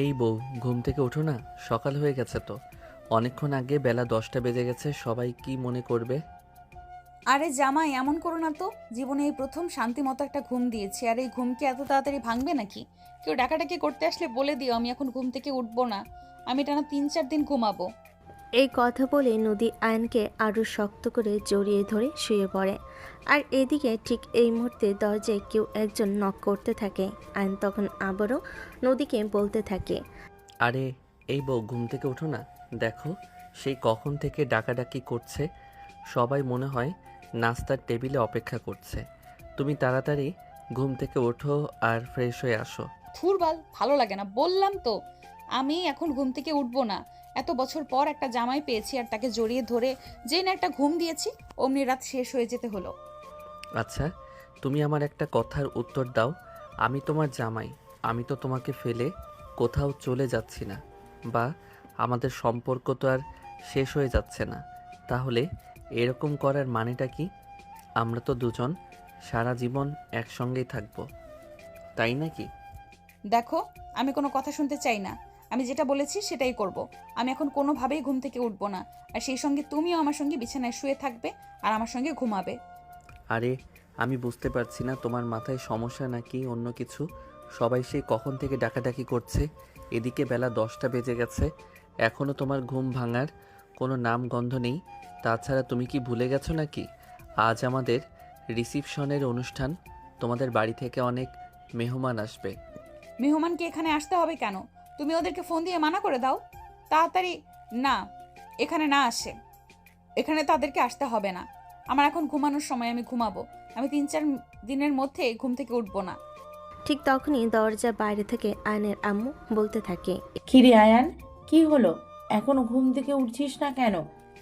এই বউ, ঘুম থেকে ওঠো না, সকাল হয়ে গেছে তো। অনেকক্ষণ আগে, বেলা 10টা বেজে গেছে, সবাই কি মনে করবে? আরে জামাই, এমন করো না তো। জীবনে এই প্রথম শান্তি মতো একটা ঘুম দিয়েছি, আর এই ঘুম কি এত তাড়াতাড়ি ভাঙবে নাকি? কেউ ডাকাডাকি করতে আসলে বলে দিও আমি এখন ঘুম থেকে উঠবো না। আমি টানা 3-4 দিন ঘুমাবো। এই কথা বলে নদী আয়নকে আরও শক্ত করে জড়িয়ে ধরে শুয়ে পড়ে। আর এদিকে ঠিক এই মুহূর্তে দরজায় কেউ একজন নক করতে থাকে। আয়ন তখন আবারও নদীকে বলতে থাকে। আরে এই বউ, ঘুম থেকে ওঠো না। দেখো, সেই কখন থেকে ডাকাডাকি করছে। সবাই মনে হয় নাস্তার টেবিলে অপেক্ষা করছে। তুমি তাড়াতাড়ি ঘুম থেকে ওঠো আর ফ্রেশ হয়ে আসো। থুরবাল, ভালো লাগে না, বললাম তো আমি এখন ঘুম থেকে উঠবো না। এত বছর পর একটা জামাই পেয়েছি, আর তাকে জড়িয়ে ধরে যে না একটা ঘুম দিয়েছি, অমনি রাত শেষ হয়ে যেতে হলো। আচ্ছা, তুমি আমার একটা কথার উত্তর দাও। আমি তোমার জামাই, আমি তো তোমাকে ফেলে কোথাও চলে যাচ্ছি না, বা আমাদের সম্পর্ক তো আর শেষ হয়ে যাচ্ছে না। তাহলে এরকম করার মানেটা কি? আমরা তো দুজন সারা জীবন একসঙ্গেই থাকবো, তাই নাকি? দেখো, আমি কোনো কথা শুনতে চাই না। আমি যেটা বলেছি সেটাই করব। আমি এখন কোনোভাবেই ঘুম থেকে উঠবো না। আর সেই সঙ্গে তুমিও আমার সঙ্গে বিছানায় শুয়ে থাকবে আর আমার সঙ্গে ঘুমাবে। আরে, আমি বুঝতে পারছি না তোমার মাথায় সমস্যা নাকি অন্য কিছু। সবাই সেই কখন থেকে ডাকাডাকি করছে, এদিকে বেলা 10টা বেজে গেছে, এখনও তোমার ঘুম ভাঙার কোনো নাম গন্ধ নেই। তাছাড়া তুমি কি ভুলে গেছো নাকি আজ আমাদের রিসিপশনের অনুষ্ঠান? তোমাদের বাড়ি থেকে অনেক মেহমান আসবে। মেহমানকে এখানে আসতে হবে কেন? তুমি ওদেরকে ফোন দিয়ে মানা করে দাও তাড়াতাড়ি। না, এখানে না আসে। এখানে তাদেরকে আসতে হবে না। আমার এখন ঘুমানোর সময়, আমি ঘুমাবো। আমি 3-4 দিনের মধ্যে ঘুম থেকে উঠবো না। ঠিক তখনই দরজার বাইরে থেকে আয়নের আম্মু বলতে থাকে। কিরে আয়ান, কি হলো? এখনো ঘুম থেকে উঠছিস না কেন?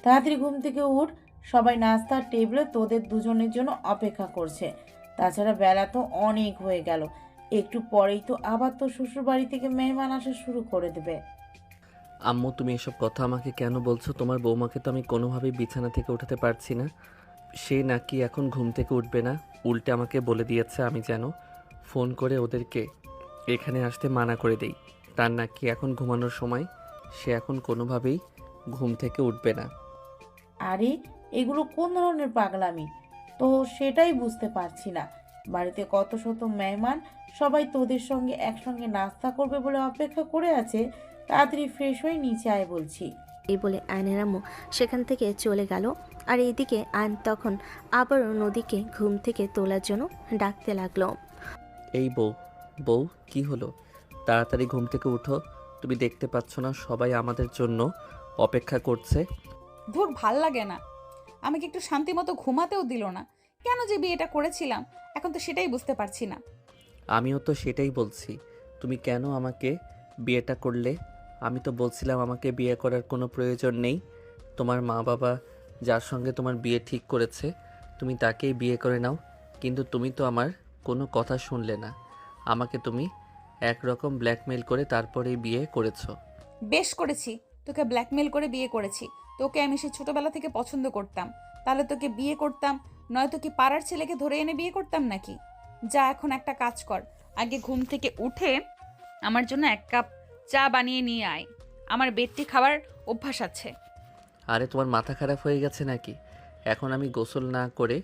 তাড়াতাড়ি ঘুম থেকে উঠ। সবাই নাস্তার টেবিলে তোদের দুজনের জন্য অপেক্ষা করছে। তাছাড়া বেলা তো অনেক হয়ে গেল। একটু পরেই তো আবার তোর শ্বশুর বাড়ি থেকে মেহমান আসা শুরু করে দেবে। আম্মু, তুমি এসব কথা আমাকে কেন বলছো? তোমার বৌমাকে তো আমি কোনোভাবেই বিছানা থেকে উঠাতে পারছি না। সে নাকি এখন ঘুম থেকে উঠবে না, উল্টে আমাকে বলে দিয়েছে আমি যেন ফোন করে ওদেরকে এখানে আসতে মানা করে দেই। তার নাকি এখন ঘুমানোর সময়, সে এখন কোনোভাবেই ঘুম থেকে উঠবে না। আরে, এগুলো কোন ধরনের পাগলামি? তো সেটাই বুঝতে পারছি না। বাড়িতে কত শত মেহমান, সবাই তোদের সঙ্গে একসঙ্গে নাস্তা করবে বলে অপেক্ষা করে আছে। তাড়াতাড়ি ফ্রেশ হয়ে নিচে আয় বলছি। এই বলে আয়নের আম্মু সেখান থেকে চলে গেল। আর এইদিকে আয়ন তখন আবারও নদীকে ঘুম থেকে তোলার জন্য ডাকতে লাগলো। এই বউ, বউ, কি হলো? তাড়াতাড়ি ঘুম থেকে উঠো। তুমি দেখতে পাচ্ছ না সবাই আমাদের জন্য অপেক্ষা করছে? ধুর, ভাল লাগে না। আমাকে একটু শান্তি মতো ঘুমাতেও দিল না। কেন যে বিয়েটা করেছিলাম, এখন তো সেটাই বুঝতে পারছি না। আমিও তো সেটাই বলছি, তুমি কেন আমাকে বিয়েটা করলে? আমি তো বলছিলাম আমাকে বিয়ে করার কোনো প্রয়োজন নেই। তোমার মা বাবা যার সঙ্গে তোমার বিয়ে ঠিক করেছে, তুমি তাকেই বিয়ে করে নাও। কিন্তু তুমি তো আমার কোনো কথা শুনলে না। আমাকে তুমি একরকম ব্ল্যাকমেল করে তারপরেই বিয়ে করেছো। বেশ করেছি, তোকে ব্ল্যাকমেল করে বিয়ে করেছি। তোকে আমি সেই ছোটবেলা থেকে পছন্দ করতাম, তাহলে তোকে বিয়ে করতাম। নয়তো কি পাড়ার ছেলেকে ধরে এনে বিয়ে করতাম নাকি? যা, এখন একটা কাজ কর। আগে ঘুম থেকে উঠে আমার জন্য 1 কাপ চা বানিয়ে নিয়ে আয়। আমার বেডটি খাওয়ার অভ্যাস আছে। আরে, তোমার মাথা খারাপ হয়ে গেছে নাকি? এখন আমি গোসল না করে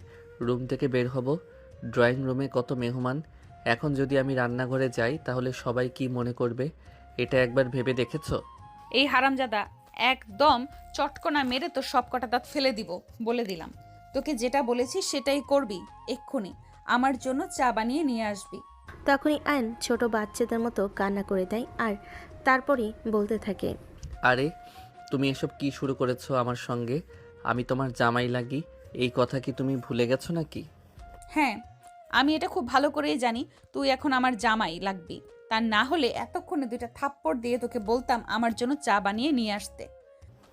রুম থেকে বের হব? ড্রয়িং রুমে কত মেহমান, এখন যদি আমি রান্নাঘরে যাই তাহলে সবাই কি মনে করবে? এটা একবার ভেবে দেখেছো? এই হারামজাদা, একদম চটকনা মেরে তোর সব কটা দাঁত ফেলে দিব, বলে দিলাম। তোকে যেটা বলেছি সেটাই করবি। এক্ষুনি আমার জন্য চা বানিয়ে নিয়ে আসবি। তখনই আয়ন ছোট বাচ্চাদের মতো কান্না করে দেয়। আর তারপরই বলতে থাকে। আরে, তুমি এসব কি শুরু করেছো আমার সঙ্গে? আমি তোমার জামাই লাগি, এই কথা কি তুমি ভুলে গেছো নাকি? হ্যাঁ, আমি এটা খুব ভালো করেই জানি তুই এখন আমার জামাই লাগবি। তা না হলে এতক্ষণে 2টা থাপ্পড় দিয়ে তোকে বলতাম আমার জন্য চা বানিয়ে নিয়ে আসতে।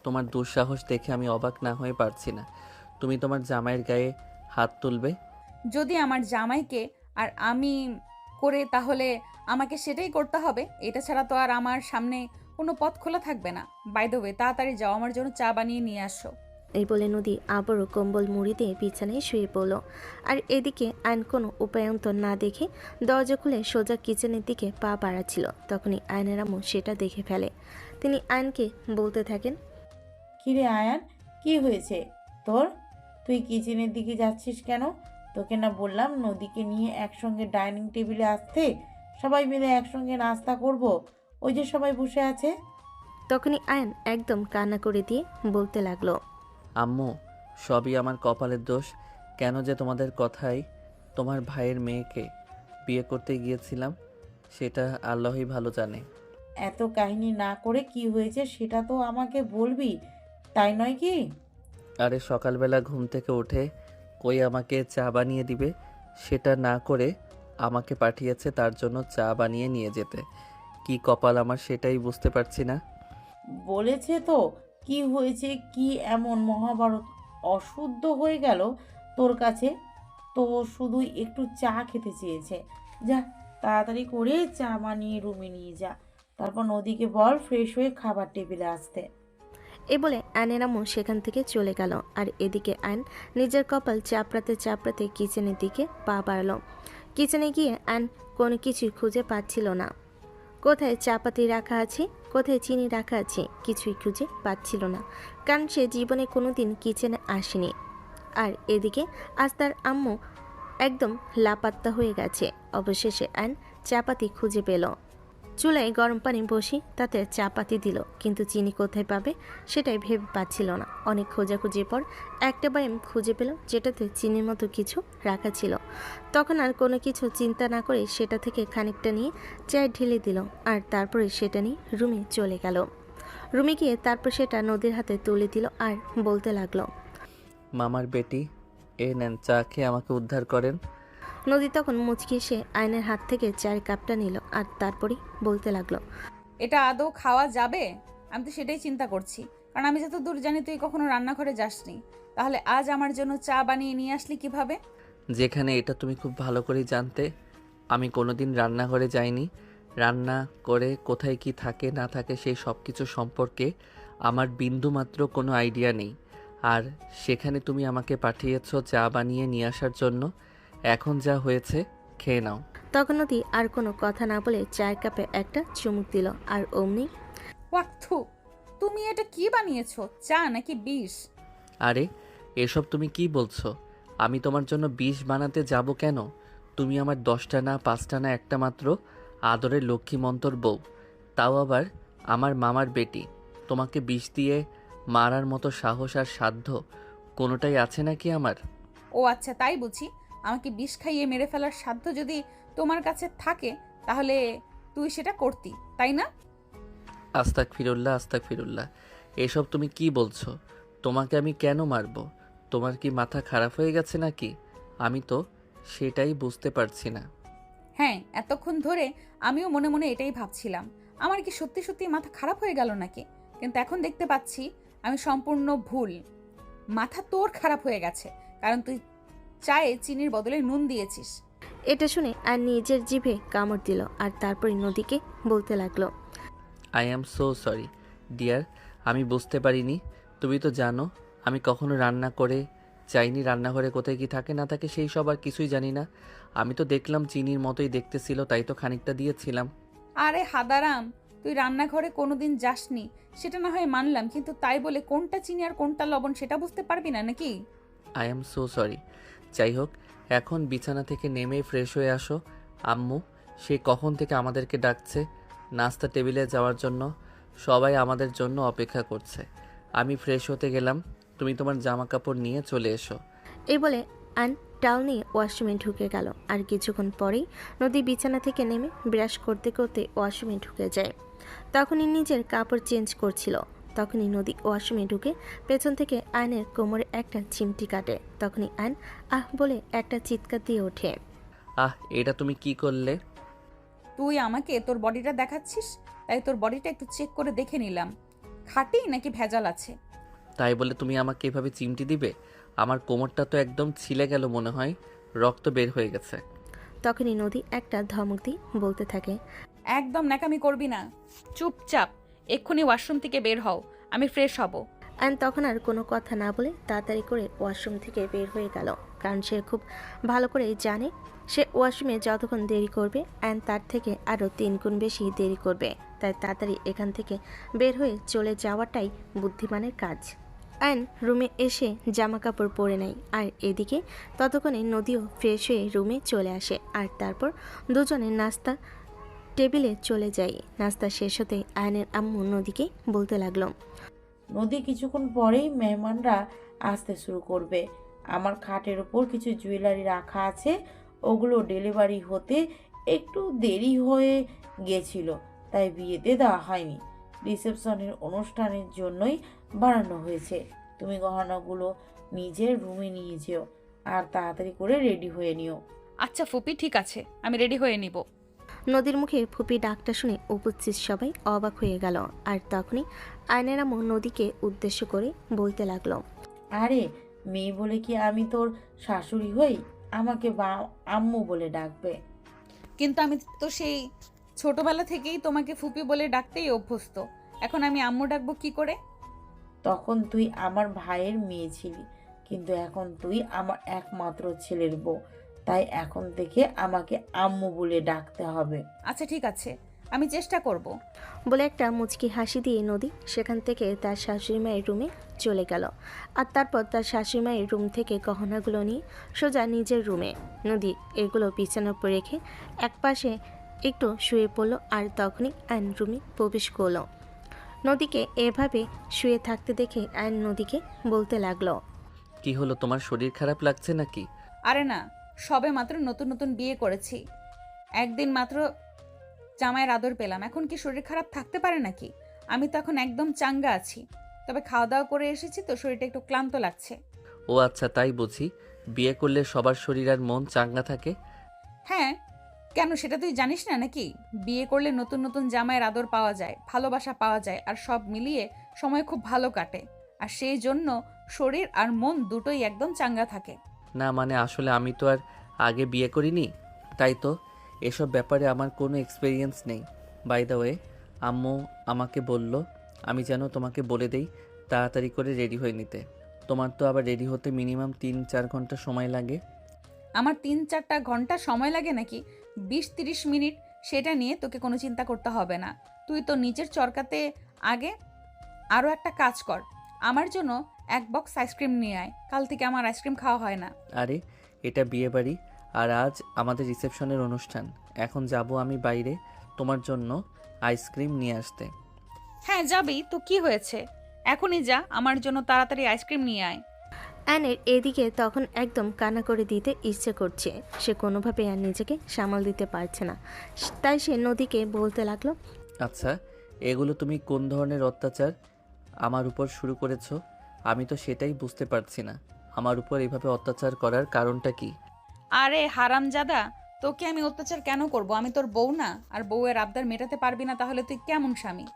তোমার দুঃসাহস দেখে আমি অবাক না হয়ে পারছি না। তুমি তোমার জামাইয়ের গায়ে হাত তুলবে? যদি আমার জামাইকে আর আমি করে, তাহলে আমাকে সেটাই করতে হবে। এটা ছাড়া তো আর আমার সামনে কোনো পথ খোলা থাকবে না। বাই দ্য ওয়ে, তাড়াতাড়ি যাও, আমার জন্য চা বানিয়ে নিয়ে আসো। এই বলে নদী আবারও কম্বল মুড়ি দিয়ে বিছানায় শুয়ে পড়ল। আর এদিকে আয়ন কোনো উপায়ন্তর না দেখে দরজা খুলে সোজা কিচেনের দিকে পা বাড়াচ্ছিল। তখনই আয়নের আম্মু সেটা দেখে ফেলে। তিনি আয়নকে বলতে থাকেন, কিরে আয়ান, কি হয়েছে তোর? তুই কিচেনের দিকে যাচ্ছিস কেন? তোকে না বললাম নদীকে নিয়ে একসঙ্গে ডাইনিং টেবিলে আসতে, সবাই মিলে একসঙ্গে নাস্তা করব। ওই যে সবাই বসে আছে। তখনই আয়ন একদম কান্না করে দিয়ে বলতে লাগলো, আম্মু, সবই আমার কপালের দোষ। কেন যে তোমাদের কথাই তোমার ভাইয়ের মেয়েকে বিয়ে করতে গিয়েছিলাম সেটা আল্লাহই ভালো জানে। এত কাহিনী না করে কি হয়েছে সেটা তো আমাকে বলবি, তাই নয় কি? আরে সকালবেলা ঘুম থেকে উঠে কই আমাকে চা বানিয়ে দিবে, সেটা না করে আমাকে পাঠিয়েছে তার জন্য চা বানিয়ে নিয়ে যেতে। কি কপাল আমার সেটাই বুঝতে পারছি না। বলেছে তো কি হয়েছে, কি এমন মহাভারত অশুদ্ধ হয়ে গেল তোর কাছে? তো শুধুই একটু চা খেতে চেয়েছে। যা, তাড়াতাড়ি করে চা বানিয়ে রুমে নিয়ে যা। তারপর নদীকে বল ফ্রেশ হয়ে খাবার টেবিলে আসতে। এ বলে আয়নের আম্মু সেখান থেকে চলে গেল। আর এদিকে আয়ন নিজের কপাল চাপড়াতে চাপড়াতে কিচেনের দিকে পা বাড়াল। কিচেনে গিয়ে আয়ন কোনো কিছুই খুঁজে পাচ্ছিল না। কোথায় চাপাতি রাখা আছে, কোথায় চিনি রাখা আছে, কিছুই খুঁজে পাচ্ছিল না, কারণ সে জীবনে কোনোদিন কিচেনে আসেনি। আর এদিকে আজ তার আম্মু একদম লাপাত্তা হয়ে গেছে। অবশেষে আয়ন চাপাতি খুঁজে পেল। চুলায় গরম পানি বসি তাতে চাপাতি দিল, কিন্তু চিনি কোথায় পাবে সেটাই ভেবে পাচ্ছিল না। অনেক খোঁজাখুঁজির পর একটা বয়াম খুঁজে পেল যেটাতে চিনির মতো কিছু রাখা ছিল। তখন আর কোনো কিছু চিন্তা না করে সেটা থেকে খানিকটা নিয়ে চায়ে ঢেলে দিল, আর তারপরে সেটা নিয়ে রুমে চলে গেল। রুমে গিয়ে তারপর সেটা নদীর হাতে তুলে দিল আর বলতে লাগলো, মামার বেটি, এ নেন চা খেয়ে আমাকে উদ্ধার করেন। নদী তখন মুচকি এসে আয়নের হাত থেকে চায়ের কাপটা নিল আর তারপরেই বলতে লাগলো, এটা আদৌ খাওয়া যাবে? আমি তো সেটাই চিন্তা করছি, কারণ আমি যত দূর জানি তুই কখনো রান্নাঘরে যাসনি। তাহলে আজ আমার জন্য চা বানিয়ে নিয়ে আসলি কিভাবে? যেখানে এটা তুমি খুব ভালো করেই জানতে, আমি কোনোদিন রান্নাঘরে যাইনি। রান্না করে কোথায় কি থাকে না থাকে সেই সব কিছু সম্পর্কে আমার বিন্দুমাত্র কোনো আইডিয়া নেই। আর সেখানে তুমি আমাকে পাঠিয়েছো চা বানিয়ে নিয়ে আসার জন্য। এখন যা হয়েছে খেয়ে নাও। তখন নদী আর কোনো কথা না বলে চায়ের কাপে একটা চুমুক দিল আর অমনি ওয়াক্থু, তুমি এটা কি বানিয়েছো? চা নাকি বিষ? আরে এসব তুমি কি বলছো? আমি তোমার জন্য বিষ বানাতে যাব কেন? তুমি আমার 10টা না 5টা না একটা মাত্র আদরের লক্ষ্মীমন্তর বউ, তাও আবার আমার মামার বেটি। তোমাকে বিষ দিয়ে মারার মতো সাহস আর সাধ্য কোনোটাই আছে নাকি আমার? ও আচ্ছা, তাই বুঝি। আমাকে বিষ খাইয়ে মেরে ফেলার সাধ্য যদি তোমার কাছে থাকে তাহলে তুই সেটা করতি, তাই না? আস্তাক ফিরুল্লাহ, আস্তাক ফিরুল্লাহ। এসব তুমি কি বলছো? তোমাকে আমি কেন মারবো? তোমার কি মাথা খারাপ হয়ে গেছে নাকি? আমি তো সেটাই বুঝতে পারছি না। হ্যাঁ, এতক্ষণ ধরে আমিও মনে মনে এটাই ভাবছিলাম, আমার কি সত্যি সত্যি মাথা খারাপ হয়ে গেল নাকি। কিন্তু এখন দেখতে পাচ্ছি আমি সম্পূর্ণ ভুল। মাথা তোর খারাপ হয়ে গেছে, কারণ তুই চায়ে চিনির বদলে নুন দিয়েছিস। এটা শুনে আর নিজের জিভে কামড় দিল আর তারপরে নদীকে বলতে লাগলো, I am so sorry dear, আমি বুঝতে পারিনি। তুমি তো জানো আমি কখনো রান্না করে চাইনি, রান্নাঘরে কোথায় কি থাকে না থাকে সেই সব আর কিছুই জানি না। আমি তো দেখলাম চিনির মতোই দেখতে ছিল, তাই তো খানিকটা দিয়েছিলাম। আরে হাদারাম, তুই রান্নাঘরে কোনোদিন যাসনি সেটা না হয় মানলাম, কিন্তু তাই বলে কোনটা চিনি আর কোনটা লবণ সেটা বুঝতে পারবি না নাকি? I am so sorry. যাই হোক, এখন বিছানা থেকে নেমে ফ্রেশ হয়ে আসো। আম্মু সে কখন থেকে আমাদেরকে ডাকছে নাস্তা টেবিলে যাওয়ার জন্য। সবাই আমাদের জন্য অপেক্ষা করছে। আমি ফ্রেশ হতে গেলাম, তুমি তোমার জামা কাপড় নিয়ে চলে এসো। এই বলে আন টাওয়াল নিয়ে ওয়াশরুমে ঢুকে গেল। আর কিছুক্ষণ পরেই নদী বিছানা থেকে নেমে ব্রাশ করতে করতে ওয়াশরুমে ঢুকে যায়। তখনই নিজের কাপড় চেঞ্জ করছিল। তখনই নদী ওয়াশরুমে ঢুকে পেছন থেকে আয়নের কোমরে একটা চিমটি কাটে। তখনই আয়ন আহ বলে একটা চিৎকার দিয়ে ওঠে। আহ, এটা তুমি কি করলে? তুই আমাকে তোর বডিটা দেখাচ্ছিস, তাই তোর বডিটা একটু চেক করে দেখে নিলাম খাঁটি নাকি ভেজাল আছে। তাই বলে তুমি আমাকে এভাবে চিমটি দিবে? আমার কোমরটা তো একদম ছিলে গেল, মনে হয় রক্ত বের হয়ে গেছে। তখনই নদী একটা ধমক দিয়ে বলতে থাকে, একদম ন্যাকামি করবি না, চুপচাপ এক্ষুনি ওয়াশরুম থেকে বের হও, আমি ফ্রেশ হব। অ্যান্ড তখন আর কোনো কথা না বলে তাড়াতাড়ি করে ওয়াশরুম থেকে বের হয়ে গেল, কারণ সে খুব ভালো করে জানে সে ওয়াশরুমে যতক্ষণ দেরি করবে অ্যান্ড তার থেকে আরও 3 গুণ বেশি দেরি করবে, তাই তাড়াতাড়ি এখান থেকে বের হয়ে চলে যাওয়াটাই বুদ্ধিমানের কাজ। অ্যান্ড রুমে এসে জামা কাপড় পরে নেয়, আর এদিকে ততক্ষণে নদীও ফ্রেশ হয়ে রুমে চলে আসে, আর তারপর দুজনে নাস্তা টেবিলে চলে যায়। নাস্তা শেষ হতে আয়নের আম্মু নদীকে বলতে লাগলো, নদী কিছুক্ষণ পরেই মেহমানরা আসতে শুরু করবে। আমার খাটের ওপর কিছু জুয়েলারি রাখা আছে, ওগুলো ডেলিভারি হতে একটু দেরি হয়ে গেছিল, তাই বিয়েতে দেওয়া হয়নি। রিসেপশনের অনুষ্ঠানের জন্যই বানানো হয়েছে। তুমি গহনাগুলো নিজের রুমে নিয়ে যেও আর তাড়াতাড়ি করে রেডি হয়ে নিও। আচ্ছা ফুপি, ঠিক আছে, আমি রেডি হয়ে নিব। নদীর মুখে ফুপি ডাকটা শুনে উপস্থিত সবাই অবাক হয়ে গেল, আর তখনই আয়নের আম্মু নদীকে উদ্দেশ্য করে বলতে লাগলো, আরে মেয়ে বলে কি আমি তোর শাশুড়ি হই? আমাকে বা আম্মু বলে ডাকবে। কিন্তু আমি তো সেই ছোটবেলা থেকেই তোমাকে ফুপি বলে ডাকতেই অভ্যস্ত, এখন আমি আম্মু ডাকবো কি করে? তখন তুই আমার ভাইয়ের মেয়ে ছিলি, কিন্তু এখন তুই আমার একমাত্র ছেলের বউ, তাই এখন থেকে আমাকে আম্মু বলে ডাকতে হবে। আচ্ছা ঠিক আছে, আমি চেষ্টা করব। বলে একটা মুচকি হাসি দিয়ে নদী সেখান থেকে তার শাশুড়ি মায়ের রুমে চলে গেল, আর তারপর তার শাশুড়ি মায়ের রুম থেকে গহনাগুলো নিয়ে সোজা নিজের রুমে নদী এগুলো বিছানার উপর রেখে একপাশে একটু শুয়ে পড়লো, আর তখনই আইন রুমে প্রবেশ করলো। নদীকে এভাবে শুয়ে থাকতে দেখে আইন নদীকে বলতে লাগলো, কি হলো, তোমার শরীর খারাপ লাগছে নাকি? আরে না, সবে মাত্র নতুন নতুন বিয়ে করেছি, একদিন মাত্র জামাইয়ের আদর পেলাম, এখন কি শরীর খারাপ থাকতে পারে নাকি? আমি তো এখন একদম চাঙ্গা আছি, তবে খাওয়া দাওয়া করে এসেছি তো শরীরটা একটু ক্লান্ত লাগছে। ও আচ্ছা, তাই বুঝি। বিয়ে করলে সবার শরীর আর মন চাঙ্গা থাকে? হ্যাঁ, কেন সেটা তুই জানিস না নাকি? বিয়ে করলে নতুন নতুন জামাইয়ের আদর পাওয়া যায়, ভালোবাসা পাওয়া যায়, আর সব মিলিয়ে সময় খুব ভালো কাটে, আর সেই জন্য শরীর আর মন দুটোই একদম চাঙ্গা থাকে। না মানে আসলে আমি তো আর আগে বিয়ে করিনি, তাই তো এসব ব্যাপারে আমার কোনো এক্সপিরিয়েন্স নেই। বাই দ্য ওয়ে, আম্মু আমাকে বলল আমি যেন তোমাকে বলে দেই তাড়াতাড়ি করে রেডি হয়ে নিতে। তোমার তো আবার রেডি হতে মিনিমাম 3-4 ঘন্টা সময় লাগে। আমার 3-4টা ঘন্টা সময় লাগে নাকি? 20-30 মিনিট, সেটা নিয়ে তোকে কোনো চিন্তা করতে হবে না। তুই তো নিজের চরকাতে আগে আরও একটা কাজ কর, আমার জন্য 1 বক্স আইসক্রিম নিয়ে আয়, কাল থেকে আমার আইসক্রিম খাওয়া হয় না। আরে এটা বিয়ে বাড়ি, আর আজ আমাদের রিসেপশনের অনুষ্ঠান। এখন যাব আমি বাইরে তোমার জন্য আইসক্রিম নিয়ে আসতে। হ্যাঁ যাবি তো, কি হয়েছে? এখনই যা, আমার জন্য তাড়াতাড়ি আইসক্রিম নিয়ে আয়। অ্যানের এদিকে তখন একদম কান্না করে দিতে ইচ্ছে করছে, সে কোনোভাবে আর নিজেকে সামাল দিতে পারছে না, তাই সে নদীকে বলতে লাগলো, আচ্ছা, এগুলো তুমি কোন ধরনের অত্যাচার আমার উপর শুরু করেছো? আমি তো সেটাই বুঝতে পারছি না। আমার উপর এইভাবে অত্যাচার করার কারণটা কি? আরে হারামজাদা, তোকে আমি অত্যাচার কেন করব? আমি তোর বউ না? আর বউয়ের আবদার মেটাতে পারবি না তাহলে তুই কেমন স্বামী?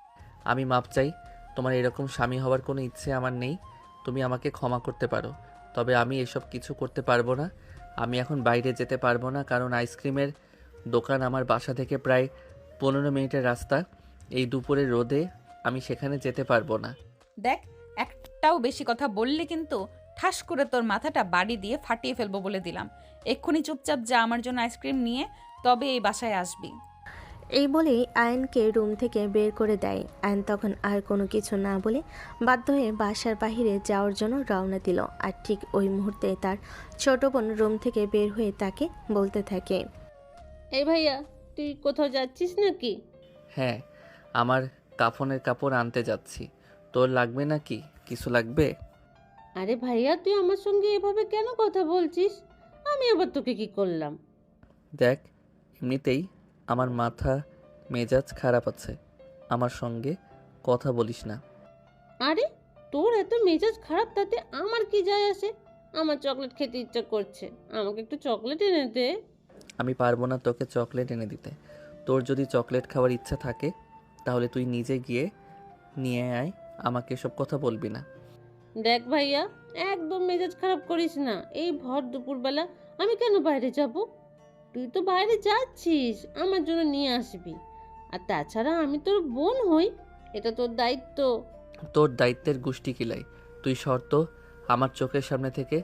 আমি মাপ চাই, তোমার এরকম স্বামী হওয়ার কোনো ইচ্ছে আমার নেই। তুমি আমাকে ক্ষমা করতে পারো, তবে আমি এসব কিছু করতে পারবো না। আমি এখন বাইরে যেতে পারবো না, কারণ আইসক্রিমের দোকান আমার বাসা থেকে প্রায় 15 মিনিটের রাস্তা। এই দুপুরের রোদে আমি সেখানে যেতে পারবো না। দেখ, একটাও বেশি কথা বললে কিন্তু ঠাস করে তোর মাথাটা বাড়ি দিয়ে ফাটিয়ে ফেলবো বলে দিলাম। এক্ষুনি চুপচাপ যা, আমার জন্য আইসক্রিম নিয়ে তবে এই বাসায় আসবি। এই বলেই আয়নকে রুম থেকে বের করে দেয়। আয়ন তখন আর কোনো কিছু না বলে বাধ্য হয়ে বাসার বাহিরে যাওয়ার জন্য রওনা দিল, আর ঠিক ওই মুহূর্তে তার ছোট বোন রুম থেকে বের হয়ে তাকে বলতে থাকে, এই ভাইয়া, তুই কোথাও যাচ্ছিস নাকি? হ্যাঁ, আমার কাফনের কাপড় আনতে যাচ্ছি। তোর লাগবে নাকি? কিছু লাগবে? আরে ভাইয়া, তুই আমার সঙ্গে এভাবে কেন কথা বলছিস? আমি আবার তোকে কি করলাম? দেখ, এমনিতেই আমার মাথা মেজাজ খারাপ আছে, আমার সঙ্গে কথা বলিস না। আরে তোর এত মেজাজ খারাপ, তাতে আমার কি যায় আসে? আমার চকলেট খেতে ইচ্ছা করছে, আমাকে একটু চকলেট এনে দে। আমি পারবো না তোকে চকলেট এনে দিতে। তোর যদি চকলেট খাওয়ার ইচ্ছা থাকে তাহলে তুই নিজে গিয়ে নিয়ে আয়, আমাকে এসব কথা বলবি না। দেখ ভাইয়া, একদম মেজাজ খারাপ করিস না। এই ভর দুপুরবেলা আমি কেন বাইরে যাব? তুই তো বাইরে যাচ্ছিস, আমার জন্য নিয়ে আসবি। আর তাছাড়া আমি তোর বোন হই, এটা তোর দায়িত্ব। তোর দায়িত্বের গুষ্টি কিলাই। তুই শর্ত আমার চোখের সামনে থেকে।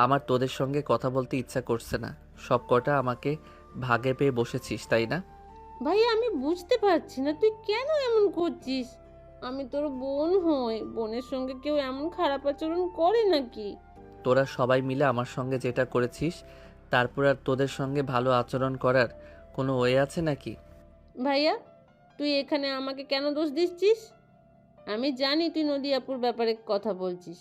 আমার তোদের সঙ্গে কথা বলতে ইচ্ছা করছে না। সব কটা আমাকে ভাগে পেয়ে বসেছিস, তাই না? ভাইয়া আমি বুঝতে পারছি না তুই কেন এমন করছিস। আমি তোর বোন হই, বোনের সঙ্গে কেউ এমন খারাপ আচরণ করে নাকি? তোরা সবাই মিলে আমার সঙ্গে যেটা করেছিস, তারপর আর তোদের সঙ্গে ভালো আচরণ করার কোনো ওয়ে আছে নাকি? ভাইয়া তুই এখানে আমাকে কেন দোষ দিচ্ছিস? আমি জানি তুই নদিয়াপুর ব্যাপারে কথা বলছিস,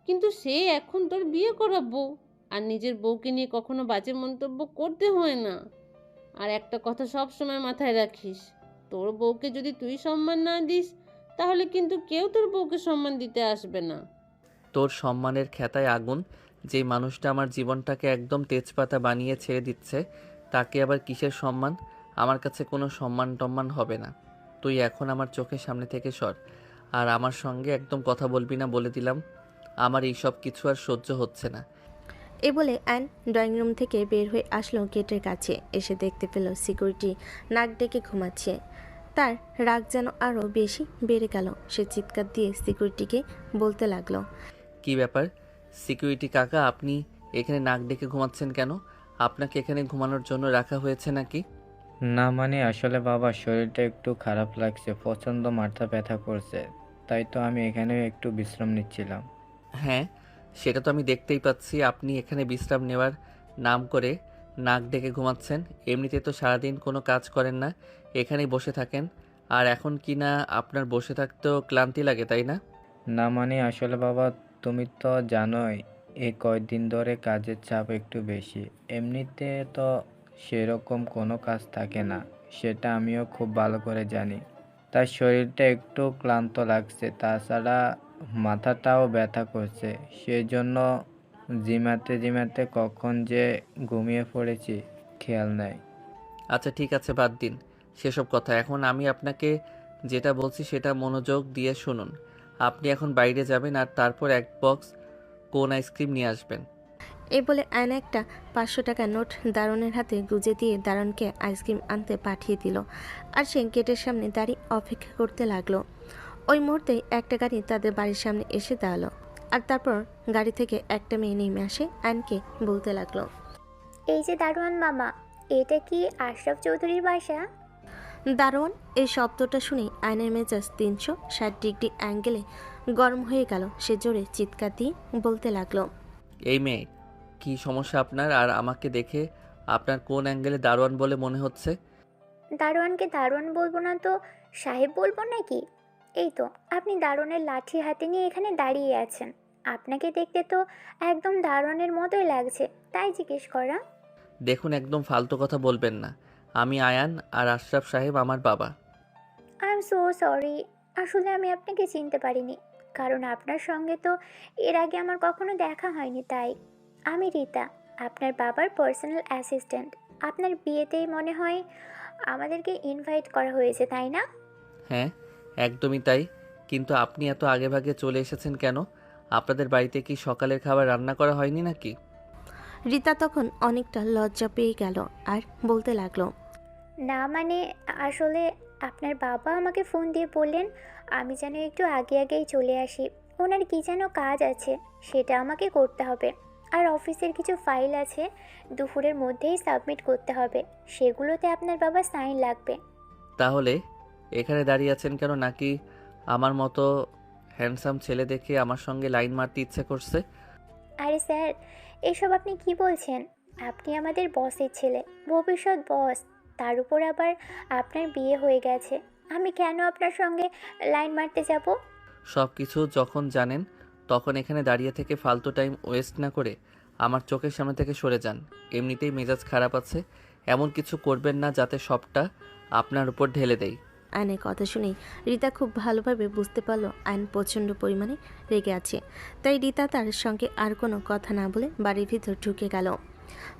কিন্তু সে এখন তোর বিয়ে করা বউ, আর নিজের বউকে নিয়ে কখনো বাজে মন্তব্য করতে হয় না। আর একটা কথা সব সময় মাথায় রাখিস, তোর বউকে যদি তুই সম্মান না দিস, তাহলে কিন্তু কেউ তোর বউকে সম্মান দিতে আসবে না। তোর সম্মানের খেতায় আগুন। যেই মানুষটা আমার জীবনটাকে একদম তেজপাতা বানিয়ে ছেড়ে দিচ্ছে, তাকে আবার কিসের সম্মান? আমার কাছে কোনো সম্মান টম্মান হবে না। তুই এখন আমার চোখের সামনে থেকে সর, আর আমার সঙ্গে একদম কথা বলবি না বলে দিলাম। আমার এই সব কিছু আর সহ্য হচ্ছে না। এ বলে অ্যান ড্রয়িং রুম থেকে বের হয়ে আসলো গেটের কাছে। এসে দেখতে পেল সিকিউরিটি নাক ডেকে ঘুমাচ্ছে। তার রাগ যেন আরও বেশি বেড়ে গেল। সে চিৎকার দিয়ে সিকিউরিটিকে বলতে লাগলো, কি ব্যাপার সিকিউরিটি কাকা, আপনি এখানে নাক ডেকে ঘুমাচ্ছেন কেন? আপনাকে এখানে ঘুমানোর জন্য রাখা হয়েছে নাকি? না মানে আসলে বাবা শরীরটা একটু খারাপ লাগছে, প্রচণ্ড মাথা ব্যথা করছে, তাই তো আমি এখানে একটু বিশ্রাম নিচ্ছিলাম। হ্যাঁ, সেটা তো আমি দেখতেই পাচ্ছি। আপনি এখানে বিশ্রাম নেওয়ার নাম করে নাক ডেকে ঘুমাচ্ছেন। এমনিতে তো সারাদিন কোনো কাজ করেন না, এখানেই বসে থাকেন। আর এখন কি না আপনার বসে থাকতেও ক্লান্তি লাগে, তাই না? না মানে আসলে বাবা তুমি তো জানোই এই কয়দিন ধরে কাজের চাপ একটু বেশি, এমনিতে তো সেরকম কোনো কাজ থাকে না, সেটা আমিও খুব ভালো করে জানি। তার শরীরটা একটু ক্লান্ত লাগছে, তাছাড়া মাথাটাও ব্যথা করছে, সেজন্য জিমাতে জিমাতে কখন যে ঘুমিয়ে পড়েছি খেয়াল নাই। আচ্ছা ঠিক আছে, বাদ দিন সেসব কথা। এখন আমি আপনাকে যেটা বলছি সেটা মনোযোগ দিয়ে শুনুন। আপনি এখন বাইরে যাবেন আর তারপর এক বক্স কোন আইসক্রিম নিয়ে আসবেন। এই বলে অ্যান একটা 500 টাকার নোট দারোয়ানের হাতে গুজে দিয়ে দারোয়ানকে আইসক্রিম আনতে পাঠিয়ে দিল। আর সে গেটের সামনে দাঁড়িয়ে অপেক্ষা করতে লাগলো। ওই মুহূর্তেই একটা গাড়ি তাদের বাড়ির সামনে এসে দাঁড়ালো। আর তারপর গাড়ি থেকে একটা মেয়ে নেমে আসে অ্যানকে বলতে লাগলো, এই যে দারোয়ান মামা, এটা কি আশরাফ চৌধুরীর বাসা? দারোয়ান এই শব্দটা শুনেই আয়নের মেজাজ 360 ডিগ্রি অ্যাঙ্গেলে গরম হয়ে গেল। সে জোরে চিৎকার দিয়ে বলতে লাগলো, এই মেয়ে, কি সমস্যা আপনার? আর আমাকে দেখে আপনার কোন অ্যাঙ্গেলে দারোয়ান বলে মনে হচ্ছে? দারোয়ানকে দারোয়ান বলবো না তো সাহেব বলবো নাকি? এই তো আপনি দারোয়ানের লাঠি হাতে নিয়ে এখানে দাঁড়িয়ে আছেন। আপনাকে দেখতে তো একদম দারোয়ানের মতোই লাগছে, তাই জিজ্ঞেস করা। দেখুন, একদম ফালতু কথা বলবেন না। আমি আয়ান, আর আশরাফ সাহেব আমার বাবা। আই এম সো সরি, আসলে আমি আপনাকে চিনতে পারিনি, কারণ আপনার সঙ্গে তো এর আগে আমার কখনো দেখা হয়নি। তাই আমি রীতা, আপনার বাবার পার্সোনাল অ্যাসিস্ট্যান্ট। আপনার বিয়েতেই মনে হয় আমাদেরকে ইনভাইট করা হয়েছে, তাই না? হ্যাঁ, একদমই তাই। কিন্তু আপনি এত আগেভাগে চলে এসেছেন কেন? আপনাদের বাড়িতে কি সকালের খাবার রান্না করা হয়নি নাকি? রীতা তখন অনেকটা লজ্জা পেয়ে গেল আর বলতে লাগলো, না মানে আসলে আপনার বাবা আমাকে ফোন দিয়ে বললেন আমি যেন একটু আগে আগেই চলে আসি। ওনার কি যেন কাজ আছে, সেটা আমাকে করতে হবে। আর অফিসের কিছু ফাইল আছে, দুপুরের মধ্যেই সাবমিট করতে হবে। সেগুলোতে আপনার বাবা সাইন লাগবে। তাহলে এখানে দাঁড়িয়ে আছেন কেন? নাকি আমার মতো হ্যান্ডসাম ছেলে দেখে আমার সঙ্গে লাইন মারতে ইচ্ছে করছে? আরে স্যার, এসব আপনি কি বলছেন? আপনি আমাদের বসের ছেলে, ভবিষ্যৎ বস। তার উপর আবার আপনার বিয়ে হয়ে গেছে। আমি কেন আপনার সঙ্গে লাইন মারতে যাব? সব কিছু যখন জানেন, তখন এখানে দাঁড়িয়ে থেকে ফালতু টাইম ওয়েস্ট না করে আমার চোখের সামনে থেকে সরে যান। এমনিতেই মেজাজ খারাপ আছে, এমন কিছু করবেন না যাতে সবটা আপনার উপর ঢেলে দেয়। আয়নের কথা শুনেই রীতা খুব ভালোভাবে বুঝতে পারল আয়ন প্রচণ্ড পরিমাণে রেগে আছে। তাই রীতা তার সঙ্গে আর কোনো কথা না বলে বাড়ির ভিতর ঢুকে গেল।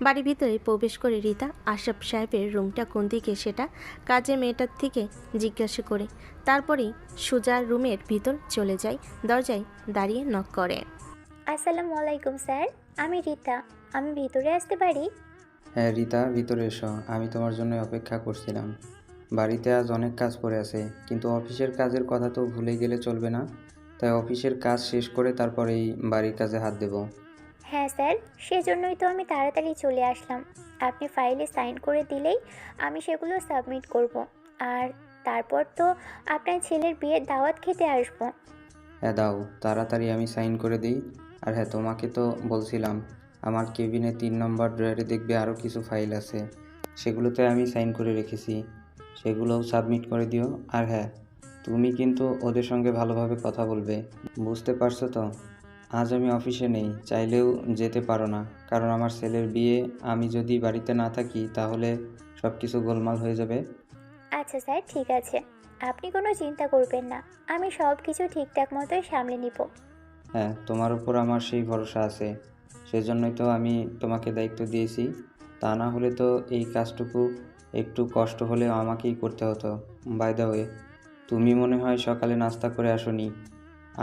বাড়ির ভিতরে প্রবেশ করে রীতা আশরাফ সাহেবের রুমটা কোন দিকে সেটা কাজের মেয়েটার থেকে জিজ্ঞাসা করে তারপরেই সুজার রুমের ভিতর চলে যায়। দরজায় দাঁড়িয়ে নক করে। আসসালামু আলাইকুম স্যার, আমি রীতা। আমি ভিতরে আসতে পারি? হ্যাঁ রিতা, ভিতরে এসো। আমি তোমার জন্য অপেক্ষা করছিলাম। বাড়িতে আজ অনেক কাজ পড়ে আছে, কিন্তু অফিসের কাজের কথা তো ভুলে গেলে চলবে না। তাই অফিসের কাজ শেষ করে তারপরেই বাড়ির কাজে হাত দেব। হ্যাঁ স্যার, সেজন্যই তো আমি তাড়াতাড়ি চলে আসলাম। আপনি ফাইলে সাইন করে দিলেই আমি সেগুলো সাবমিট করব। আর তারপর তো আপনার ছেলের বিয়ের দাওয়াত খেতে আসবো। হ্যাঁ দাও, তাড়াতাড়ি আমি সাইন করে দিই। আর হ্যাঁ, তোমাকে তো বলছিলাম আমার কেবিনে 3 নম্বর ড্রয়ারে দেখবে আরও কিছু ফাইল আছে, সেগুলোতে আমি সাইন করে রেখেছি, সেগুলোও সাবমিট করে দিও। আর হ্যাঁ, তুমি কিন্তু ওদের সঙ্গে ভালোভাবে কথা বলবে, বুঝতে পারছো তো? আজ আমি অফিসে নেই, চাইলেও যেতে পারো না, কারণ আমার ছেলের বিয়ে। আমি যদি বাড়িতে না থাকি তাহলে সব কিছু গোলমাল হয়ে যাবে। আচ্ছা স্যার, ঠিক আছে, আপনি কোনো চিন্তা করবেন না, আমি সব কিছু ঠিকঠাক মতোই সামলে নিব। হ্যাঁ, তোমার উপর আমার সেই ভরসা আছে, সেজন্যই তো আমি তোমাকে দায়িত্ব দিয়েছি। তা না হলে তো এই কাজটুকু একটু কষ্ট হলেও আমাকেই করতে হতো। বাই দ্য ওয়ে, তুমি মনে হয় সকালে নাস্তা করে আসোনি।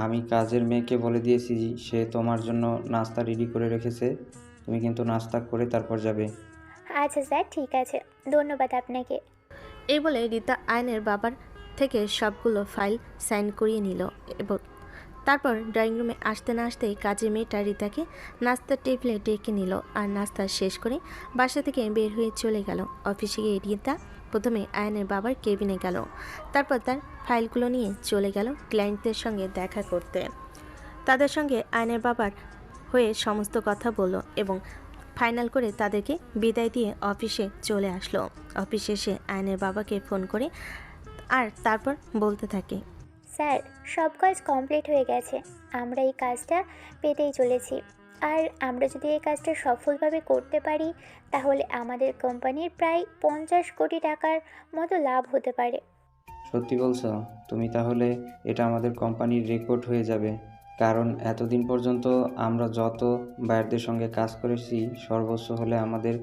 আমি কাজের মেয়েকে বলে দিয়েছি, সে তোমার জন্য নাস্তা রেডি করে রেখেছে। তুমি কিন্তু নাস্তা করে তারপর যাবে। আচ্ছা স্যার, ঠিক আছে, ধন্যবাদ আপনাকে। এই বলে রিতা আয়নের বাবার থেকে সবগুলো ফাইল সাইন করিয়ে নিল এবং তারপর ড্রয়িং রুমে আসতে না আসতেই কাজের মেয়েটা রিতাকে নাস্তার টেবিলে ডেকে নিল আর নাস্তা শেষ করে বাসা থেকে বের হয়ে চলে গেল। অফিসে গিয়ে রিতা প্রথমে আয়নের বাবার কেবিনে গেল, তারপর তার ফাইলগুলো নিয়ে চলে গেল ক্লায়েন্টদের সঙ্গে দেখা করতে। তাদের সঙ্গে আয়নের বাবার হয়ে সমস্ত কথা বলল এবং ফাইনাল করে তাদেরকে বিদায় দিয়ে অফিসে চলে আসলো। অফিসে এসে আয়নের বাবাকে ফোন করে আর তারপর বলতে থাকে, স্যার, সব কাজ কমপ্লিট হয়ে গেছে, আমরা এই কাজটা পেতেই চলেছি। আর আমরা যদি এই কাজটা সফলভাবে করতে পারি তাহলে আমাদের কোম্পানির প্রায় 50 কোটি টাকার মতো লাভ হতে পারে। সত্যি বলছো? তুমি তাহলে এটা আমাদের কোম্পানির রেকর্ড হয়ে যাবে, কারণ এতদিন পর্যন্ত আমরা যত বায়ারদের সঙ্গে কাজ করেছি সর্বোচ্চ হলে আমাদের